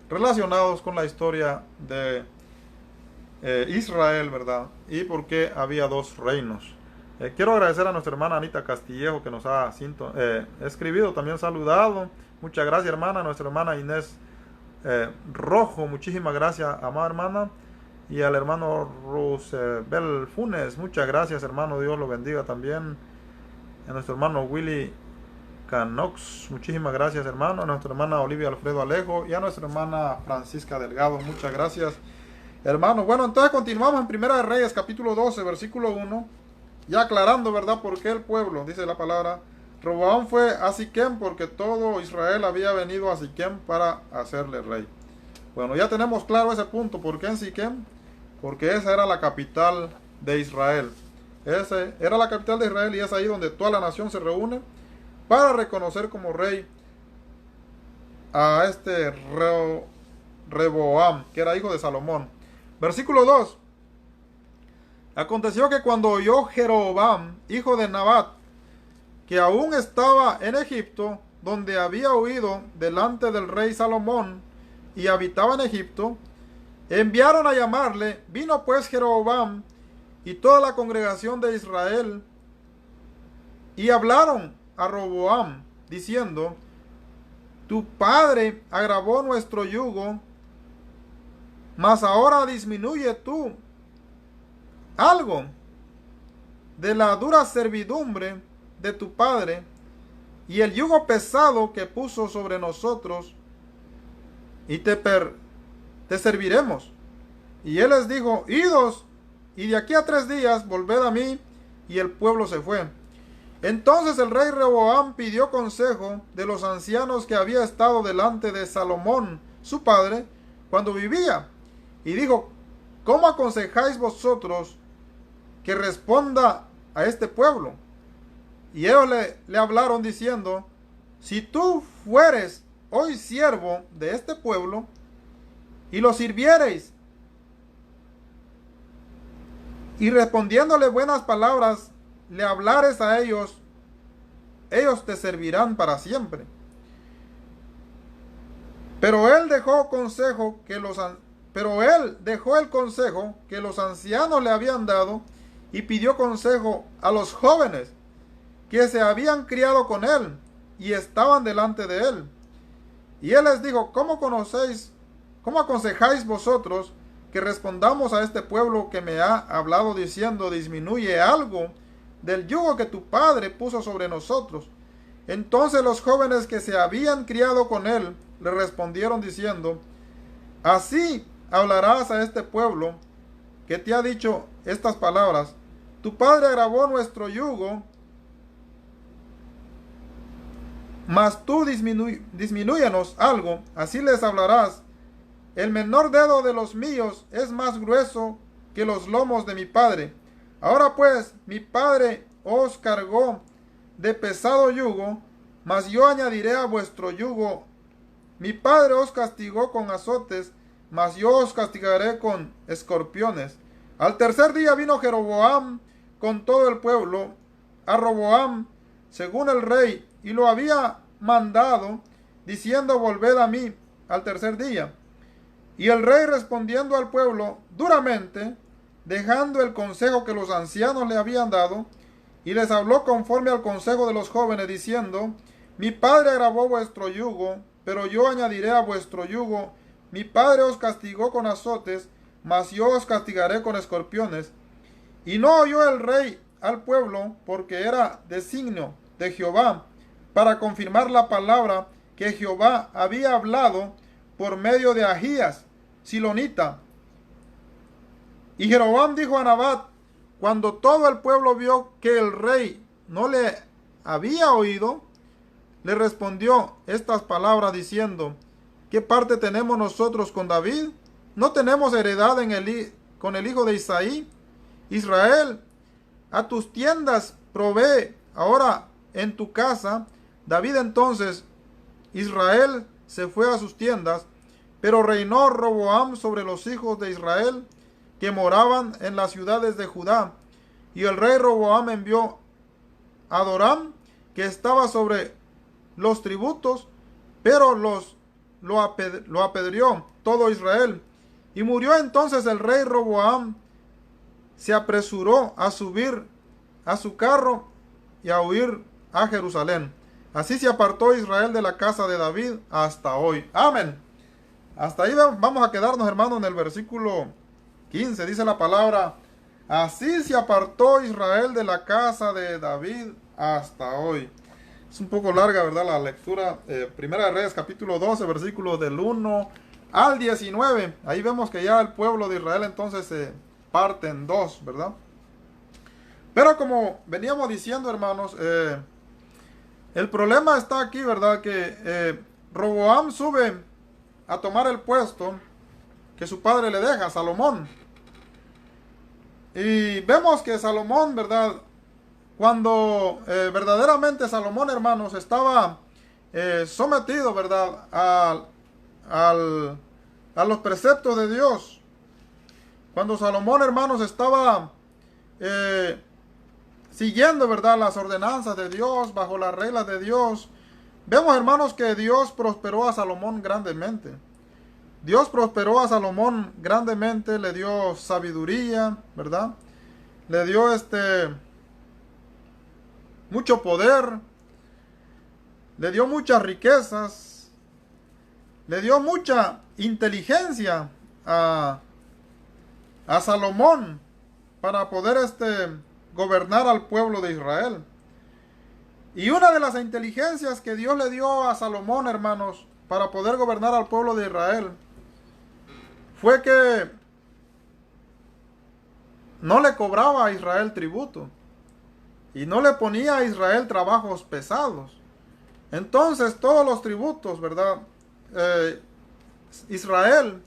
relacionados con la historia de Israel, ¿verdad? Y por qué había dos reinos. Quiero agradecer a nuestra hermana Anita Castillejo, que nos ha escribido, también saludado. Muchas gracias, hermana. Nuestra hermana Inés Rojo, muchísimas gracias, amada hermana. Y al hermano Roosevelt Funes, muchas gracias, hermano. Dios lo bendiga también. A nuestro hermano Willy Canox, muchísimas gracias, hermano. A nuestra hermana Olivia Alfredo Alejo y a nuestra hermana Francisca Delgado, muchas gracias, hermano. Bueno, entonces continuamos en Primera de Reyes, capítulo 12, versículo 1. Ya aclarando, ¿verdad?, por qué el pueblo, dice la palabra, Roboam fue a Siquem porque todo Israel había venido a Siquem para hacerle rey. Bueno, ya tenemos claro ese punto. ¿Por qué en Siquem? Porque esa era la capital de Israel. Esa era la capital de Israel y es ahí donde toda la nación se reúne para reconocer como rey a este Reboam, que era hijo de Salomón. Versículo 2. Aconteció que cuando oyó Jeroboam, hijo de Nabat, que aún estaba en Egipto, donde había huido delante del rey Salomón y habitaba en Egipto, enviaron a llamarle. Vino pues Jeroboam y toda la congregación de Israel y hablaron a Roboam, diciendo: tu padre agravó nuestro yugo, mas ahora disminuye tú algo de la dura servidumbre de tu padre y el yugo pesado que puso sobre nosotros, y te serviremos. Y él les dijo: idos, y de aquí a 3 días volved a mí. Y el pueblo se fue. Entonces el rey Rehoboam pidió consejo de los ancianos que había estado delante de Salomón, su padre, cuando vivía, y dijo: ¿cómo aconsejáis vosotros que responda a este pueblo? Y ellos le hablaron diciendo: si tú fueres hoy siervo de este pueblo y lo sirviereis, y respondiéndole buenas palabras le hablares a ellos, ellos te servirán para siempre. Pero él dejó el consejo que los ancianos le habían dado, y pidió consejo a los jóvenes que se habían criado con él y estaban delante de él. Y él les dijo: ¿cómo aconsejáis vosotros que respondamos a este pueblo que me ha hablado diciendo: disminuye algo del yugo que tu padre puso sobre nosotros? Entonces los jóvenes que se habían criado con él le respondieron diciendo: así hablarás a este pueblo que te ha dicho estas palabras: tu padre agravó nuestro yugo, mas tú disminúyanos algo. Así les hablarás: el menor dedo de los míos es más grueso que los lomos de mi padre. Ahora pues, mi padre os cargó de pesado yugo, mas yo añadiré a vuestro yugo. Mi padre os castigó con azotes, mas yo os castigaré con escorpiones. Al 3er día vino Jeroboam con todo el pueblo a Roboam, según el rey, y lo había mandado, diciendo: volved a mí al 3er día. Y el rey, respondiendo al pueblo duramente, dejando el consejo que los ancianos le habían dado, y les habló conforme al consejo de los jóvenes, diciendo: mi padre agravó vuestro yugo, pero yo añadiré a vuestro yugo. Mi padre os castigó con azotes, mas yo os castigaré con escorpiones. Y no oyó el rey al pueblo, porque era designio de Jehová, para confirmar la palabra que Jehová había hablado por medio de Ahías, silonita. Y Jeroboam dijo a Nabat, cuando todo el pueblo vio que el rey no le había oído, le respondió estas palabras diciendo: ¿qué parte tenemos nosotros con David? ¿No tenemos heredad con el hijo de Isaí? Israel, a tus tiendas provee ahora en tu casa. David entonces, Israel se fue a sus tiendas, pero reinó Roboam sobre los hijos de Israel que moraban en las ciudades de Judá. Y el rey Roboam envió a Adoram, que estaba sobre los tributos, pero lo apedreó todo Israel. Y murió entonces el rey Roboam, se apresuró a subir a su carro y a huir a Jerusalén. Así se apartó Israel de la casa de David hasta hoy. Amén. Hasta ahí vamos a quedarnos, hermanos, en el versículo 15. Dice la palabra: así se apartó Israel de la casa de David hasta hoy. Es un poco larga, ¿verdad?, la lectura. Primera de Reyes, capítulo 12, versículos del 1 al 19. Ahí vemos que ya el pueblo de Israel entonces se parte en dos, ¿verdad? Pero como veníamos diciendo, hermanos, el problema está aquí, ¿verdad? Que Roboam sube a tomar el puesto que su padre le deja, Salomón. Y vemos que Salomón, ¿verdad?, cuando verdaderamente Salomón, hermanos, estaba sometido, ¿verdad?, a los preceptos de Dios. Cuando Salomón, hermanos, estaba siguiendo, ¿verdad?, las ordenanzas de Dios, bajo las reglas de Dios, vemos, hermanos, que Dios prosperó a Salomón grandemente. Dios prosperó a Salomón grandemente, le dio sabiduría, ¿verdad? Le dio mucho poder, le dio muchas riquezas, le dio mucha inteligencia a Salomón para poder gobernar al pueblo de Israel. Y una de las inteligencias que Dios le dio a Salomón, hermanos, para poder gobernar al pueblo de Israel, fue que no le cobraba a Israel tributo y no le ponía a Israel trabajos pesados. Entonces todos los tributos, ¿verdad? Israel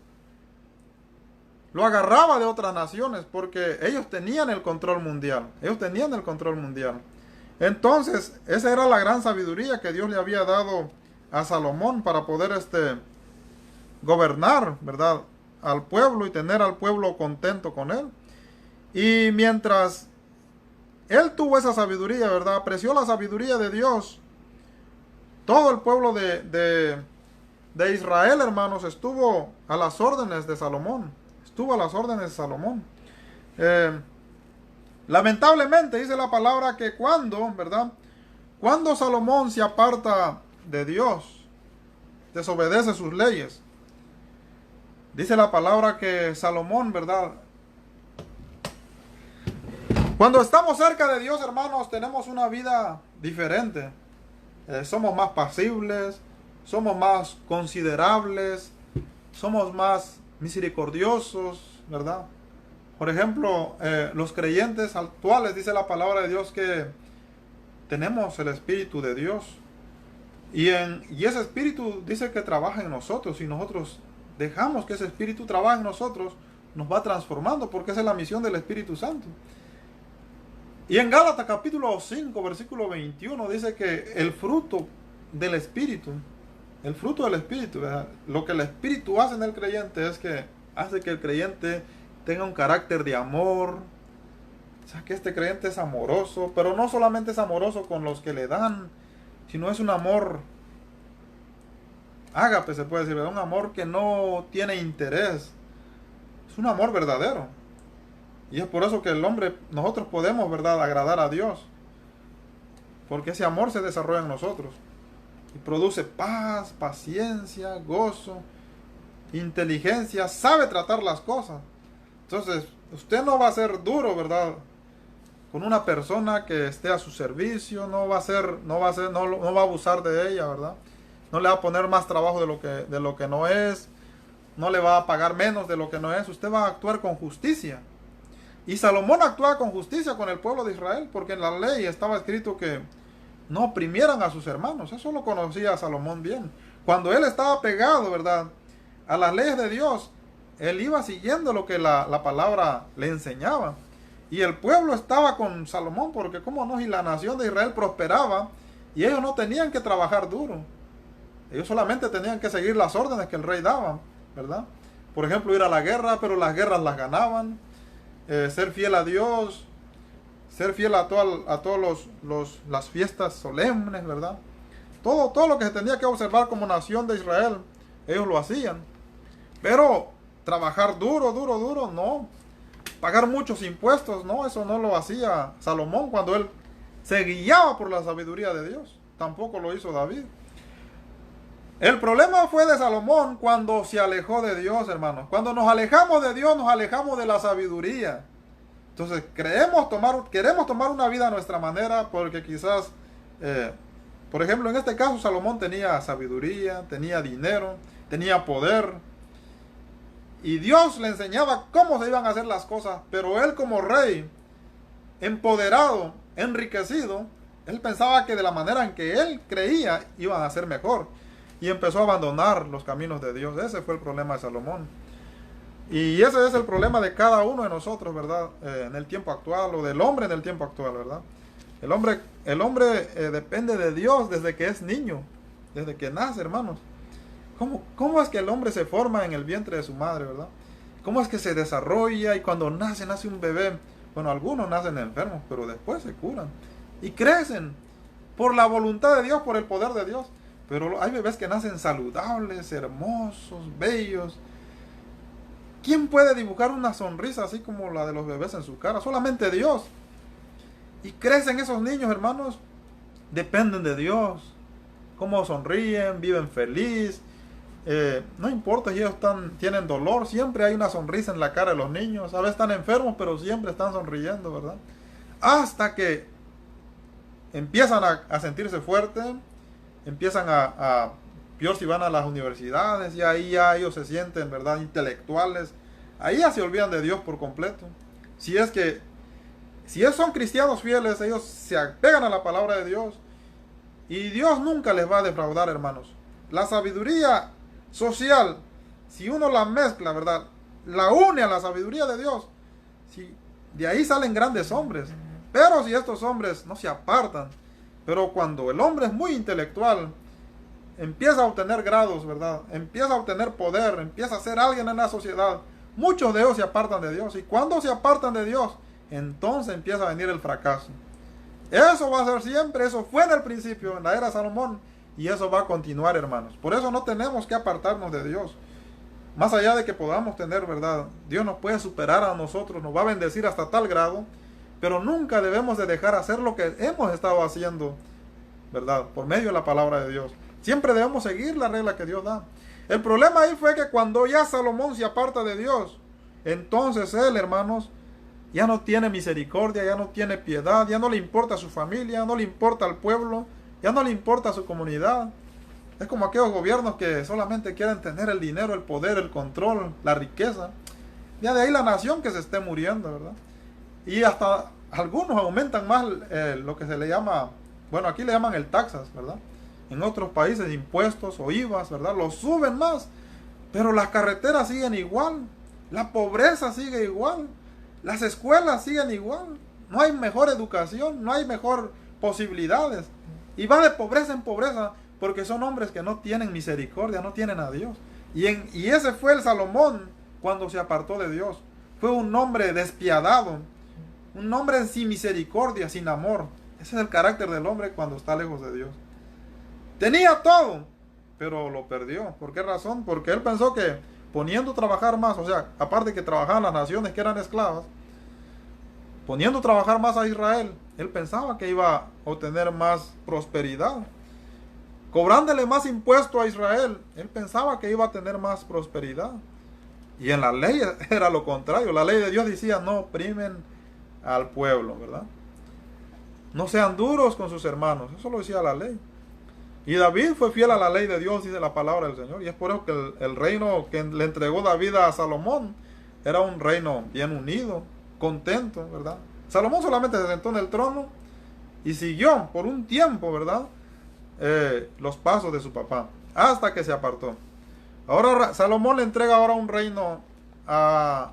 lo agarraba de otras naciones porque ellos tenían el control mundial. Ellos tenían el control mundial. Entonces, esa era la gran sabiduría que Dios le había dado a Salomón para poder gobernar, ¿verdad?, al pueblo y tener al pueblo contento con él. Y mientras él tuvo esa sabiduría, ¿verdad?, apreció la sabiduría de Dios, todo el pueblo de Israel, hermanos, estuvo a las órdenes de Salomón. Estuvo a las órdenes de Salomón. Lamentablemente dice la palabra que ¿verdad?, cuando Salomón se aparta de Dios, desobedece sus leyes, dice la palabra que Salomón, ¿verdad?, cuando estamos cerca de Dios, hermanos, tenemos una vida diferente. Somos más pasibles, somos más considerables, somos más misericordiosos, ¿verdad? Por ejemplo, los creyentes actuales, dice la palabra de Dios que tenemos el Espíritu de Dios. Y ese Espíritu dice que trabaja en nosotros. Y nosotros dejamos que ese Espíritu trabaje en nosotros, nos va transformando, porque esa es la misión del Espíritu Santo. Y en Gálatas capítulo 5, versículo 21, dice que el fruto del Espíritu, ¿verdad?, lo que el Espíritu hace en el creyente es que hace que el creyente tenga un carácter de amor. O sea, que este creyente es amoroso, pero no solamente es amoroso con los que le dan, sino es un amor ágape, se puede decir, ¿verdad?, un amor que no tiene interés. Es un amor verdadero. Y es por eso que nosotros podemos, ¿verdad?, agradar a Dios. Porque ese amor se desarrolla en nosotros. Y produce paz, paciencia, gozo, inteligencia, sabe tratar las cosas. Entonces, usted no va a ser duro, ¿verdad?, con una persona que esté a su servicio, no va a abusar de ella, ¿verdad? No le va a poner más trabajo de lo que no es, no le va a pagar menos de lo que no es. Usted va a actuar con justicia. Y Salomón actuaba con justicia con el pueblo de Israel, porque en la ley estaba escrito que no oprimieran a sus hermanos. Eso lo conocía Salomón bien. Cuando él estaba pegado, ¿verdad?, a las leyes de Dios, él iba siguiendo lo que la palabra le enseñaba. Y el pueblo estaba con Salomón, porque cómo no, y la nación de Israel prosperaba, y ellos no tenían que trabajar duro. Ellos solamente tenían que seguir las órdenes que el rey daba, ¿verdad? Por ejemplo, ir a la guerra, pero las guerras las ganaban. Ser fiel a Dios, ser fiel a todas las fiestas solemnes, ¿verdad? Todo lo que se tenía que observar como nación de Israel, ellos lo hacían. Pero trabajar duro, no. Pagar muchos impuestos, no, eso no lo hacía Salomón cuando él se guiaba por la sabiduría de Dios. Tampoco lo hizo David. El problema fue de Salomón cuando se alejó de Dios, hermanos. Cuando nos alejamos de Dios, nos alejamos de la sabiduría. Entonces, queremos tomar una vida a nuestra manera porque quizás, por ejemplo, en este caso, Salomón tenía sabiduría, tenía dinero, tenía poder. Y Dios le enseñaba cómo se iban a hacer las cosas. Pero él como rey, empoderado, enriquecido, él pensaba que de la manera en que él creía iban a ser mejor. Y empezó a abandonar los caminos de Dios. Ese fue el problema de Salomón. Y ese es el problema de cada uno de nosotros, ¿verdad? En el tiempo actual, o del hombre en el tiempo actual, ¿verdad? El hombre depende de Dios desde que es niño, desde que nace, hermanos. ¿Cómo es que el hombre se forma en el vientre de su madre, verdad? ¿Cómo es que se desarrolla y cuando nace un bebé? Bueno, algunos nacen enfermos, pero después se curan. Y crecen por la voluntad de Dios, por el poder de Dios. Pero hay bebés que nacen saludables, hermosos, bellos. ¿Quién puede dibujar una sonrisa así como la de los bebés en su cara? Solamente Dios. Y crecen esos niños, hermanos. Dependen de Dios. Cómo sonríen, viven feliz. No importa si ellos tienen dolor, siempre hay una sonrisa en la cara de los niños. A veces están enfermos, pero siempre están sonriendo, ¿verdad? Hasta que empiezan a sentirse fuertes, empiezan peor si van a las universidades, y ahí ya ellos se sienten, ¿verdad?, intelectuales. Ahí ya se olvidan de Dios por completo. Si ellos son cristianos fieles, ellos se apegan a la palabra de Dios, y Dios nunca les va a defraudar, hermanos. La sabiduría social, si uno la mezcla, ¿verdad?, la une a la sabiduría de Dios, de ahí salen grandes hombres. Pero si estos hombres no se apartan, pero cuando el hombre es muy intelectual, empieza a obtener grados, ¿verdad?, empieza a obtener poder, empieza a ser alguien en la sociedad, muchos de ellos se apartan de Dios. Y cuando se apartan de Dios, entonces empieza a venir el fracaso. Eso va a ser siempre, eso fue en el principio, en la era de Salomón, y eso va a continuar, hermanos. Por eso no tenemos que apartarnos de Dios. Más allá de que podamos tener, ¿verdad?, Dios nos puede superar a nosotros, nos va a bendecir hasta tal grado, pero nunca debemos de dejar hacer lo que hemos estado haciendo, ¿verdad?, por medio de la palabra de Dios. Siempre debemos seguir la regla que Dios da. El problema ahí fue que cuando ya Salomón se aparta de Dios, entonces él, hermanos, ya no tiene misericordia, ya no tiene piedad, ya no le importa a su familia, ya no le importa al pueblo, ya no le importa a su comunidad. Es como aquellos gobiernos que solamente quieren tener el dinero, el poder, el control, la riqueza. Ya de ahí la nación que se esté muriendo, ¿verdad? Y hasta algunos aumentan más lo que se le llama, bueno, aquí le llaman el taxas, ¿verdad? En otros países impuestos o IVAs, ¿verdad? Los suben más, pero las carreteras siguen igual, la pobreza sigue igual, las escuelas siguen igual, no hay mejor educación, no hay mejor posibilidades, y va de pobreza en pobreza, porque son hombres que no tienen misericordia, no tienen a Dios. Y ese fue el Salomón cuando se apartó de Dios. Fue un hombre despiadado, un hombre sin misericordia, sin amor. Ese es el carácter del hombre cuando está lejos de Dios. Tenía todo, pero lo perdió. ¿Por qué razón? Porque él pensó que poniendo a trabajar más, o sea, aparte que trabajaban las naciones que eran esclavas, poniendo a trabajar más a Israel, él pensaba que iba a obtener más prosperidad. Cobrándole más impuesto a Israel, él pensaba que iba a tener más prosperidad. Y en la ley era lo contrario. La ley de Dios decía, no oprimen al pueblo, ¿verdad? No sean duros con sus hermanos. Eso lo decía la ley. Y David fue fiel a la ley de Dios, dice la palabra del Señor. Y es por eso que el reino que le entregó David a Salomón era un reino bien unido, contento, ¿verdad? Salomón solamente se sentó en el trono y siguió por un tiempo, ¿verdad?, los pasos de su papá, hasta que se apartó. Ahora Salomón le entrega ahora un reino a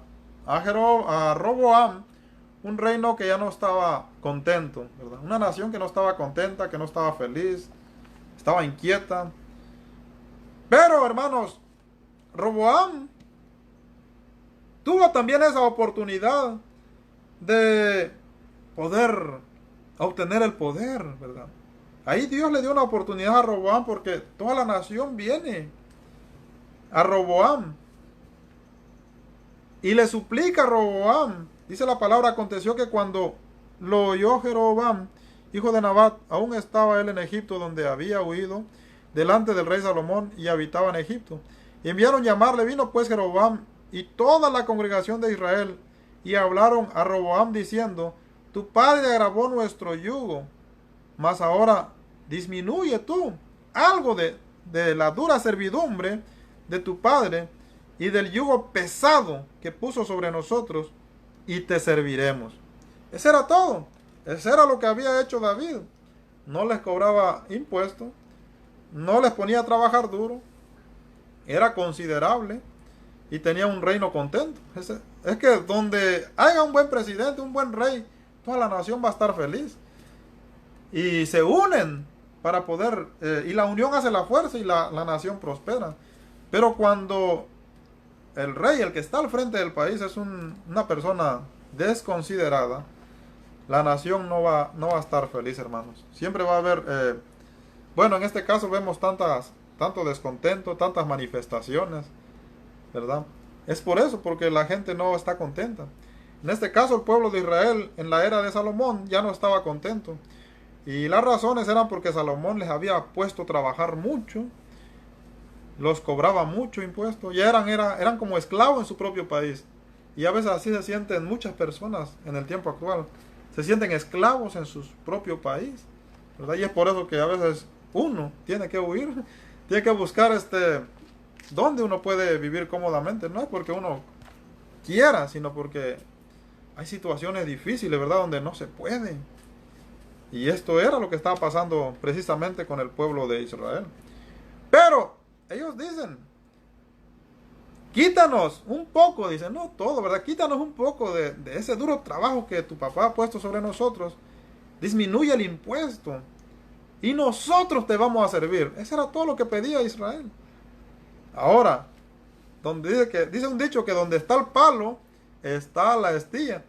Roboam, un reino que ya no estaba contento, ¿verdad? Una nación que no estaba contenta, que no estaba feliz, estaba inquieta. Pero, hermanos, Roboam tuvo también esa oportunidad de poder obtener el poder, ¿verdad? Ahí Dios le dio una oportunidad a Roboam, porque toda la nación viene a Roboam y le suplica a Roboam. Dice la palabra, aconteció que cuando lo oyó Jeroboam, hijo de Nabat, aún estaba él en Egipto, donde había huido delante del rey Salomón, y habitaba en Egipto. Y enviaron llamarle. Vino pues Jeroboam y toda la congregación de Israel, y hablaron a Roboam diciendo, tu padre agravó nuestro yugo, mas ahora disminuye tú algo de la dura servidumbre de tu padre y del yugo pesado que puso sobre nosotros, y te serviremos. Eso era todo. Eso era lo que había hecho David. No les cobraba impuestos, no les ponía a trabajar duro, era considerable y tenía un reino contento. Es que donde haya un buen presidente, un buen rey, toda la nación va a estar feliz. Y se unen para poder, y la unión hace la fuerza, y la nación prospera. Pero cuando el rey, el que está al frente del país, es una persona desconsiderada, la nación no va a estar feliz, hermanos. Siempre va a haber, bueno, en este caso vemos tanto descontento, tantas manifestaciones, ¿verdad? Es por eso, porque la gente no está contenta. En este caso, el pueblo de Israel, en la era de Salomón, ya no estaba contento. Y las razones eran porque Salomón les había puesto a trabajar mucho, los cobraba mucho impuestos, y eran como esclavos en su propio país. Y a veces así se sienten muchas personas en el tiempo actual. Se sienten esclavos en su propio país, ¿verdad? Y es por eso que a veces uno tiene que huir, tiene que buscar dónde uno puede vivir cómodamente. No es porque uno quiera, sino porque hay situaciones difíciles, ¿verdad? Donde no se puede. Y esto era lo que estaba pasando precisamente con el pueblo de Israel. Pero ellos dicen, quítanos un poco, dicen, no todo, ¿verdad? Quítanos un poco de ese duro trabajo que tu papá ha puesto sobre nosotros. Disminuye el impuesto y nosotros te vamos a servir. Eso era todo lo que pedía Israel. Ahora, dice un dicho que donde está el palo, está la estilla.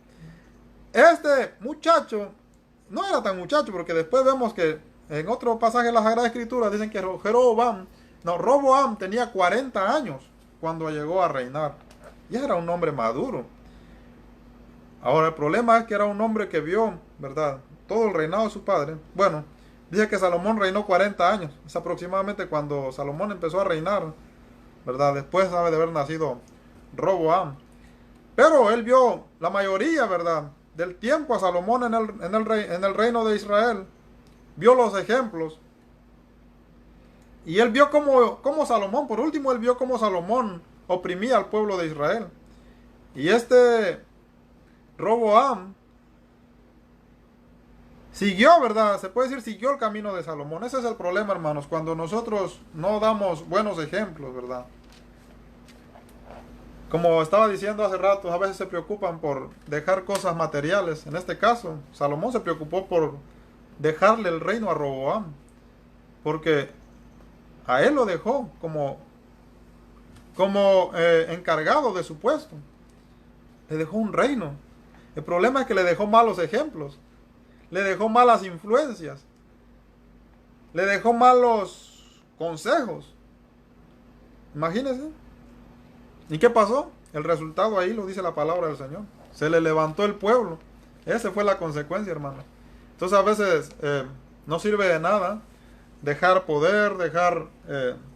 Este muchacho no era tan muchacho, porque después vemos que en otro pasaje de la Sagrada Escritura dicen que Roboam tenía 40 años cuando llegó a reinar. Ya era un hombre maduro. Ahora el problema es que era un hombre que vio, ¿verdad?, todo el reinado de su padre. Bueno, dice que Salomón reinó 40 años. Es aproximadamente cuando Salomón empezó a reinar, ¿verdad? Después de haber nacido Roboam. Pero él vio la mayoría, ¿verdad?, del tiempo a Salomón en el reino de Israel. Vio los ejemplos. Y él vio cómo Salomón, por último, él vio cómo Salomón oprimía al pueblo de Israel. Y Roboam siguió, ¿verdad? Se puede decir, siguió el camino de Salomón. Ese es el problema, hermanos, cuando nosotros no damos buenos ejemplos, ¿verdad? Como estaba diciendo hace rato, a veces se preocupan por dejar cosas materiales. En este caso, Salomón se preocupó por dejarle el reino a Roboam, porque a él lo dejó como encargado de su puesto. Le dejó un reino. El problema es que le dejó malos ejemplos, le dejó malas influencias, le dejó malos consejos. Imagínense. ¿Y qué pasó? El resultado ahí lo dice la palabra del Señor. Se le levantó el pueblo. Esa fue la consecuencia, hermano. Entonces a veces no sirve de nada dejar poder, dejar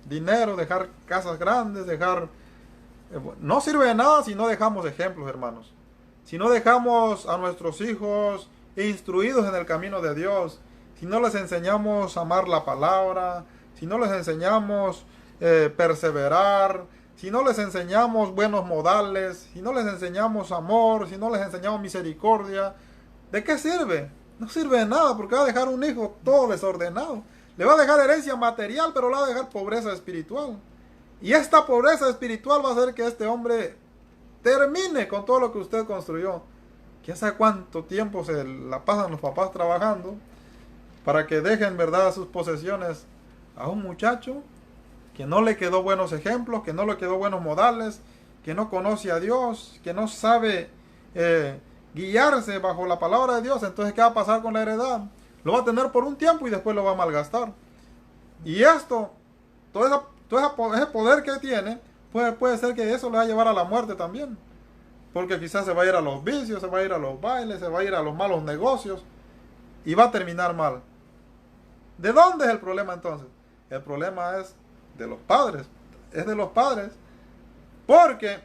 dinero, dejar casas grandes, no sirve de nada si no dejamos ejemplos, hermanos. Si no dejamos a nuestros hijos instruidos en el camino de Dios, si no les enseñamos a amar la palabra, si no les enseñamos perseverar, si no les enseñamos buenos modales, si no les enseñamos amor, si no les enseñamos misericordia, ¿de qué sirve? No sirve de nada, porque va a dejar un hijo todo desordenado. Le va a dejar herencia material, pero le va a dejar pobreza espiritual. Y esta pobreza espiritual va a hacer que este hombre termine con todo lo que usted construyó. ¿Quién sabe cuánto tiempo se la pasan los papás trabajando para que dejen, ¿verdad?, sus posesiones a un muchacho que no le quedó buenos ejemplos, que no le quedó buenos modales, que no conoce a Dios, que no sabe guiarse bajo la palabra de Dios? Entonces, ¿qué va a pasar con la heredad? Lo va a tener por un tiempo y después lo va a malgastar. Y todo ese poder que tiene, puede ser que eso le va a llevar a la muerte también. Porque quizás se va a ir a los vicios, se va a ir a los bailes, se va a ir a los malos negocios y va a terminar mal. ¿De dónde es el problema entonces? El problema es de los padres. Es de los padres. Porque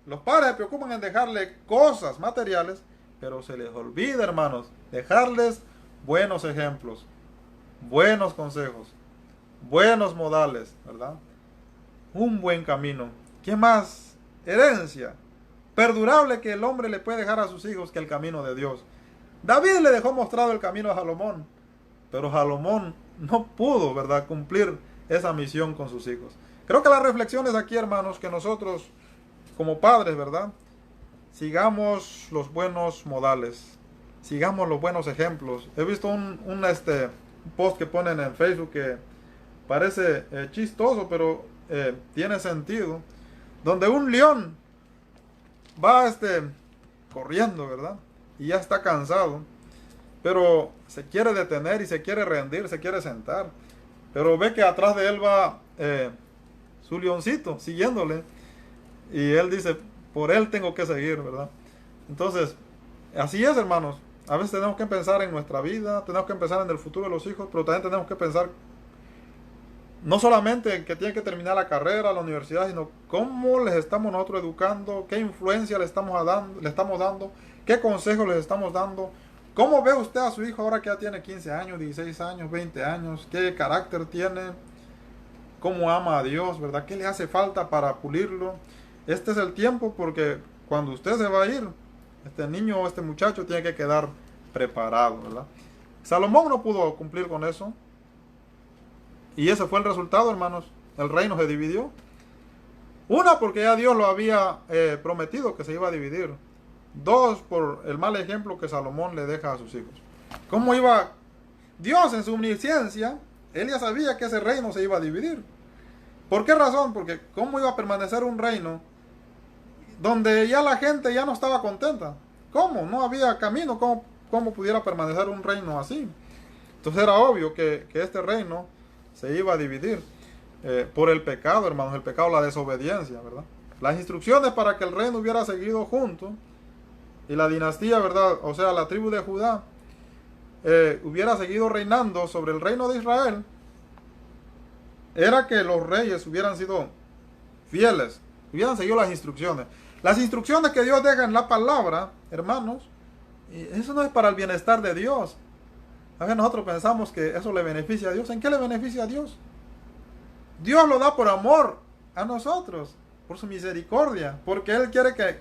los padres se preocupan en dejarle cosas materiales, pero se les olvida, hermanos, dejarles buenos ejemplos, buenos consejos, buenos modales, ¿verdad? Un buen camino. ¿Qué más herencia perdurable que el hombre le puede dejar a sus hijos que el camino de Dios? David le dejó mostrado el camino a Salomón, pero Salomón no pudo, ¿verdad?, cumplir esa misión con sus hijos. Creo que la reflexión es aquí, hermanos, que nosotros como padres, ¿verdad?, sigamos los buenos modales, sigamos los buenos ejemplos. He visto un post que ponen en Facebook que parece chistoso, pero tiene sentido, donde un león va corriendo, ¿verdad? Y ya está cansado. Pero se quiere detener y se quiere rendir, se quiere sentar. Pero ve que atrás de él va su leoncito siguiéndole. Y él dice, por él tengo que seguir, ¿verdad? Entonces, así es, hermanos. A veces tenemos que pensar en nuestra vida, tenemos que pensar en el futuro de los hijos, pero también tenemos que pensar no solamente en que tienen que terminar la carrera, la universidad, sino cómo les estamos nosotros educando, qué influencia le estamos dando, qué consejos les estamos dando. ¿Cómo ve usted a su hijo ahora que ya tiene 15 años, 16 años, 20 años? ¿Qué carácter tiene? ¿Cómo ama a Dios, verdad? ¿Qué le hace falta para pulirlo? Este es el tiempo, porque cuando usted se va a ir, este niño o este muchacho tiene que quedar preparado, ¿verdad? Salomón no pudo cumplir con eso. Y ese fue el resultado, hermanos. El reino se dividió. Una, porque ya Dios lo había prometido que se iba a dividir. Dos, por el mal ejemplo que Salomón le deja a sus hijos. ¿Cómo iba Dios en su omnisciencia? Él ya sabía que ese reino se iba a dividir. ¿Por qué razón? Porque ¿cómo iba a permanecer un reino donde ya la gente ya no estaba contenta? ¿Cómo? No había camino. ¿Cómo pudiera permanecer un reino así? Entonces era obvio que este reino se iba a dividir por el pecado, hermanos. El pecado, la desobediencia, ¿verdad? Las instrucciones para que el reino hubiera seguido junto y la dinastía, ¿verdad? O sea, la tribu de Judá hubiera seguido reinando sobre el reino de Israel, era que los reyes hubieran sido fieles, hubieran seguido las instrucciones. Las instrucciones que Dios deja en la palabra, hermanos, eso no es para el bienestar de Dios. A veces nosotros pensamos que eso le beneficia a Dios. ¿En qué le beneficia a Dios? Dios lo da por amor a nosotros, por su misericordia, porque Él quiere que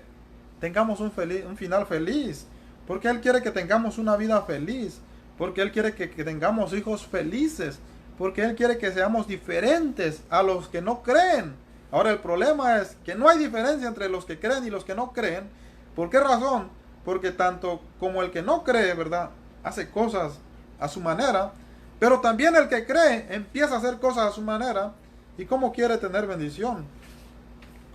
tengamos un final feliz, porque Él quiere que tengamos una vida feliz, porque Él quiere que tengamos hijos felices, porque Él quiere que seamos diferentes a los que no creen. Ahora el problema es que no hay diferencia entre los que creen y los que no creen. ¿Por qué razón? Porque tanto como el que no cree, ¿verdad?, hace cosas a su manera, pero también el que cree empieza a hacer cosas a su manera. ¿Y cómo quiere tener bendición?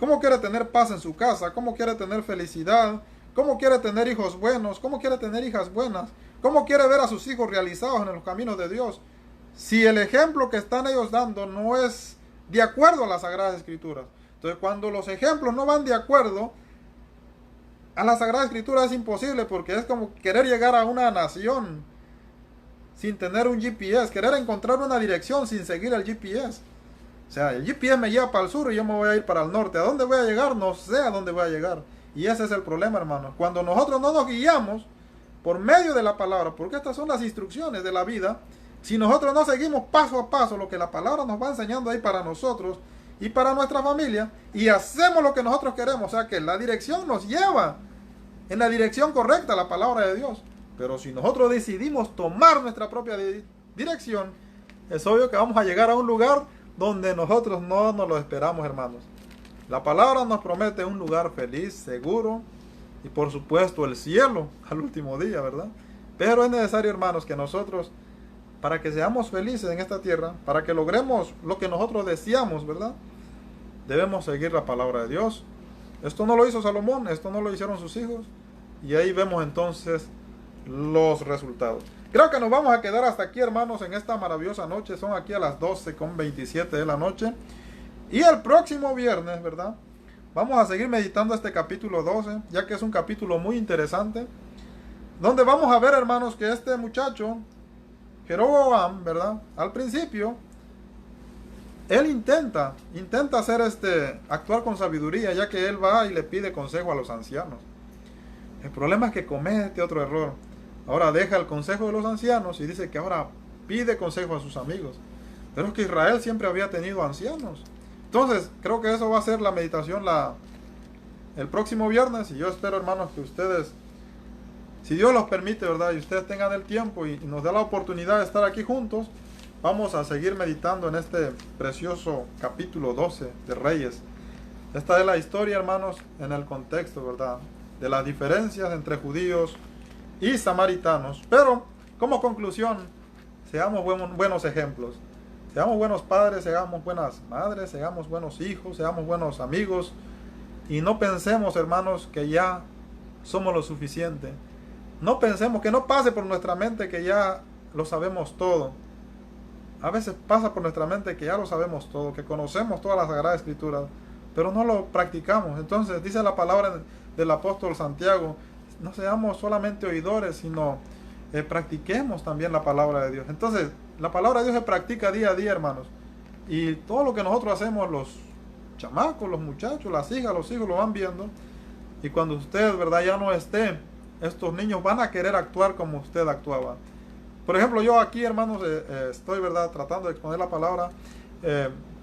¿Cómo quiere tener paz en su casa? ¿Cómo quiere tener felicidad? ¿Cómo quiere tener hijos buenos? ¿Cómo quiere tener hijas buenas? ¿Cómo quiere ver a sus hijos realizados en los caminos de Dios? Si el ejemplo que están ellos dando no es de acuerdo a las Sagradas Escrituras. Entonces, cuando los ejemplos no van de acuerdo a la Sagrada Escritura, es imposible, porque es como querer llegar a una nación sin tener un GPS, querer encontrar una dirección sin seguir el GPS. O sea, el GPS me lleva para el sur y yo me voy a ir para el norte. ¿A dónde voy a llegar? No sé a dónde voy a llegar. Y ese es el problema, hermanos. Cuando nosotros no nos guiamos por medio de la palabra, porque estas son las instrucciones de la vida, si nosotros no seguimos paso a paso lo que la palabra nos va enseñando ahí para nosotros y para nuestra familia, y hacemos lo que nosotros queremos, o sea que la dirección nos lleva en la dirección correcta, la palabra de Dios. Pero si nosotros decidimos tomar nuestra propia dirección, es obvio que vamos a llegar a un lugar donde nosotros no nos lo esperamos, hermanos. La palabra nos promete un lugar feliz, seguro, y por supuesto el cielo al último día, ¿verdad? Pero es necesario, hermanos, que nosotros, para que seamos felices en esta tierra, para que logremos lo que nosotros deseamos, ¿verdad?, debemos seguir la palabra de Dios. Esto no lo hizo Salomón, esto no lo hicieron sus hijos, y ahí vemos entonces los resultados. Creo que nos vamos a quedar hasta aquí, hermanos, en esta maravillosa noche. Son aquí a las 12:27 de la noche. Y el próximo viernes, ¿verdad?, vamos a seguir meditando este capítulo 12, ya que es un capítulo muy interesante, donde vamos a ver, hermanos, que este muchacho, Jeroboam, ¿verdad?, al principio, él intenta hacer actuar con sabiduría, ya que él va y le pide consejo a los ancianos. El problema es que comete otro error. Ahora deja el consejo de los ancianos y dice que ahora pide consejo a sus amigos. Pero es que Israel siempre había tenido ancianos. Entonces, creo que eso va a ser la meditación el próximo viernes. Y yo espero, hermanos, que ustedes, si Dios los permite, ¿verdad?, y ustedes tengan el tiempo y nos da la oportunidad de estar aquí juntos, vamos a seguir meditando en este precioso capítulo 12 de Reyes. Esta es la historia, hermanos, en el contexto, ¿verdad?, de las diferencias entre judíos y samaritanos. Pero, como conclusión, seamos buenos ejemplos. Seamos buenos padres, seamos buenas madres, seamos buenos hijos, seamos buenos amigos. Y no pensemos, hermanos, que ya somos lo suficiente. No pensemos, que no pase por nuestra mente que ya lo sabemos todo. A veces pasa por nuestra mente que ya lo sabemos todo, que conocemos todas las Sagradas Escrituras, pero no lo practicamos. Entonces dice la palabra del apóstol Santiago, no seamos solamente oidores, sino practiquemos también la palabra de Dios. Entonces, la palabra de Dios se practica día a día, hermanos. Y todo lo que nosotros hacemos, los chamacos, los muchachos, las hijas, los hijos lo van viendo. Y cuando usted, ¿verdad?, ya no esté, estos niños van a querer actuar como usted actuaba. Por ejemplo, yo aquí, hermanos, estoy, ¿verdad?, tratando de exponer la palabra.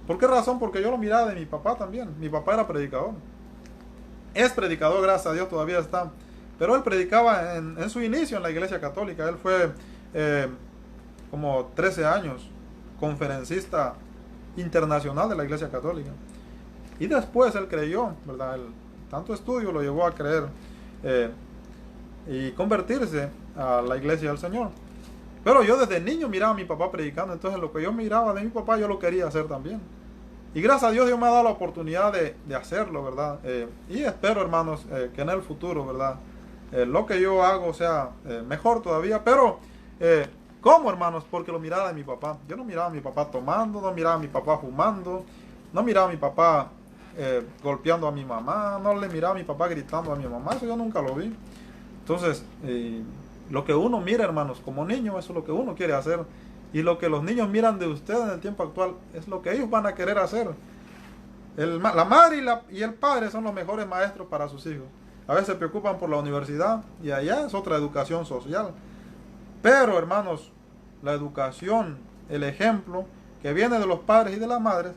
¿Por qué razón? Porque yo lo miraba de mi papá también. Mi papá era predicador. Es predicador, gracias a Dios, todavía está. Pero él predicaba en su inicio en la Iglesia Católica. Él fue como 13 años conferencista internacional de la Iglesia Católica. Y después él creyó, ¿verdad? Tanto estudio lo llevó a creer y convertirse a la Iglesia del Señor. Pero yo desde niño miraba a mi papá predicando, entonces lo que yo miraba de mi papá yo lo quería hacer también. Y gracias a Dios me ha dado la oportunidad de hacerlo, ¿verdad? Y espero, hermanos, que en el futuro, ¿verdad?, lo que yo hago sea mejor todavía. Pero, ¿cómo, hermanos? Porque lo miraba de mi papá. Yo no miraba a mi papá tomando, no miraba a mi papá fumando, no miraba a mi papá golpeando a mi mamá, no le miraba a mi papá gritando a mi mamá. Eso yo nunca lo vi. Entonces, lo que uno mira, hermanos, como niño, eso es lo que uno quiere hacer. Y lo que los niños miran de usted en el tiempo actual es lo que ellos van a querer hacer. La madre y el padre son los mejores maestros para sus hijos. A veces se preocupan por la universidad y allá es otra educación social. Pero, hermanos, la educación, el ejemplo que viene de los padres y de las madres,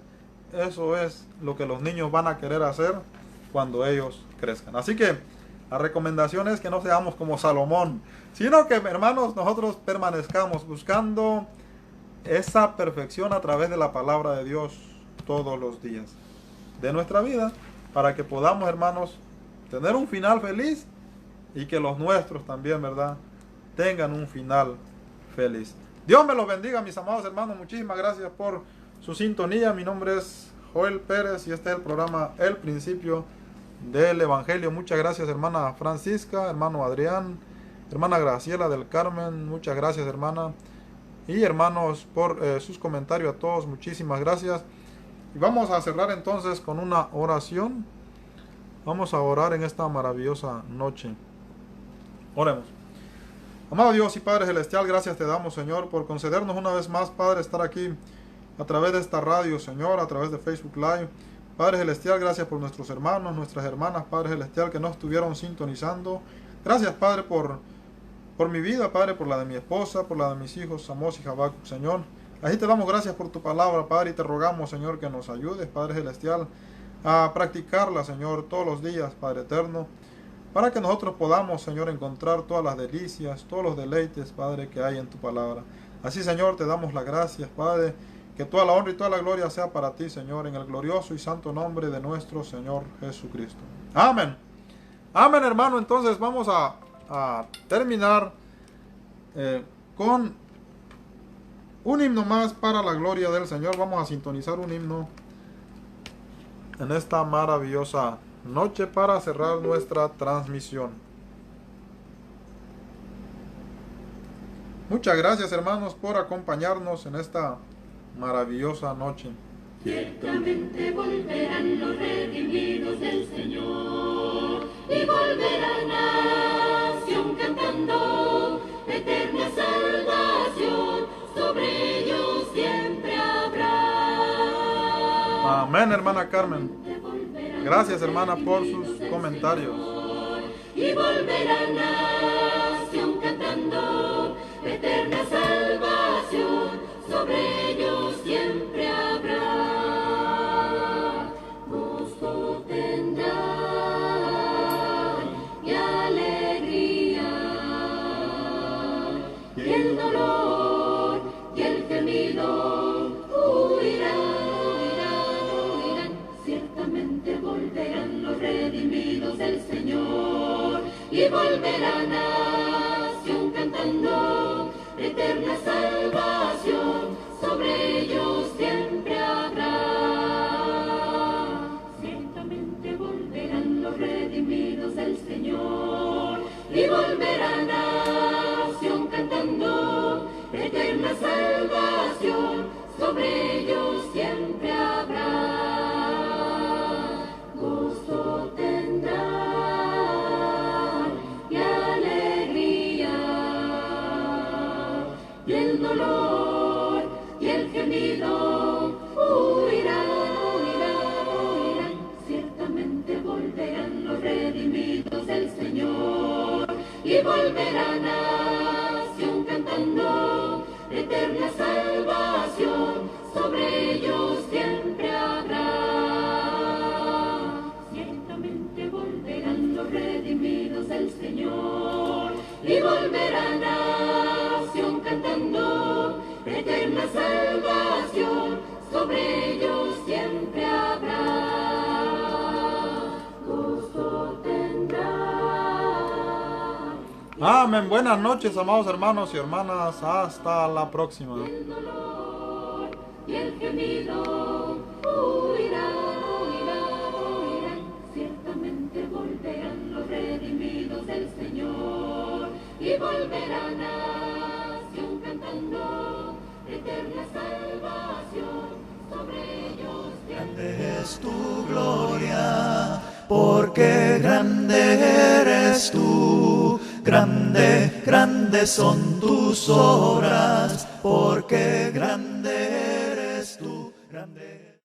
eso es lo que los niños van a querer hacer cuando ellos crezcan. Así que la recomendación es que no seamos como Salomón, sino que, hermanos, nosotros permanezcamos buscando esa perfección a través de la palabra de Dios todos los días de nuestra vida, para que podamos, hermanos, tener un final feliz y que los nuestros también, ¿verdad?, tengan un final feliz. Dios me los bendiga, mis amados hermanos. Muchísimas gracias por su sintonía. Mi nombre es Joel Pérez y este es el programa El Principio del Evangelio. Muchas gracias, hermana Francisca, hermano Adrián, hermana Graciela del Carmen. Muchas gracias, hermana. Y hermanos, por sus comentarios a todos, muchísimas gracias. Y vamos a cerrar entonces con una oración. Vamos a orar en esta maravillosa noche. Oremos. Amado Dios y Padre Celestial, gracias te damos, Señor, por concedernos una vez más, Padre, estar aquí a través de esta radio, Señor, a través de Facebook Live. Padre Celestial, gracias por nuestros hermanos, nuestras hermanas, Padre Celestial, que nos estuvieron sintonizando. Gracias, Padre, por mi vida, Padre, por la de mi esposa, por la de mis hijos, Amos y Habacuc, Señor. Así te damos gracias por tu palabra, Padre, y te rogamos, Señor, que nos ayudes, Padre Celestial, a practicarla, Señor, todos los días, Padre eterno, para que nosotros podamos, Señor, encontrar todas las delicias, todos los deleites, Padre, que hay en tu palabra. Así, Señor, te damos las gracias, Padre, que toda la honra y toda la gloria sea para ti, Señor, en el glorioso y santo nombre de nuestro Señor Jesucristo. Amén. Amén, hermano. Entonces vamos a terminar con un himno más para la gloria del Señor. Vamos a sintonizar un himno en esta maravillosa noche para cerrar nuestra transmisión. Muchas gracias, hermanos, por acompañarnos en esta maravillosa noche. Ciertamente volverán los redimidos del Señor y volverá nación cantando eterna salvación, sobre ellos siempre habrá. Amén, hermana Carmen. Gracias, hermana, por sus comentarios. Y volverá nación cantando eterna salvación, sobre ellos siempre habrá. Gozo tendrán y alegría, y el dolor y el gemido huirán. Ciertamente volverán los redimidos del Señor y volverá nación cantando eterna salvación, sobre ellos siempre habrá. Ciertamente volverán los redimidos del Señor sobre ellos siempre habrá. Gozo tendrán y alegría, y el dolor y el gemido huirán, huirán. Ciertamente volverán los redimidos del Señor, y volverán a Sión cantando, eterna salvación sobre ellos siempre habrá. Ciertamente volverán los redimidos del Señor, y volverán a Sión cantando, eterna salvación sobre ellos siempre habrá. Gozo tendrán. Amén. Buenas noches, amados hermanos y hermanas. Hasta la próxima. El dolor y el gemido huirán, huirán. Ciertamente volverán los redimidos del Señor, y volverán a Sión cantando, eterna salvación sobre ellos. Grande es tu gloria, porque grande eres tú. Grande, grande son tus obras, porque grande eres tú. Grande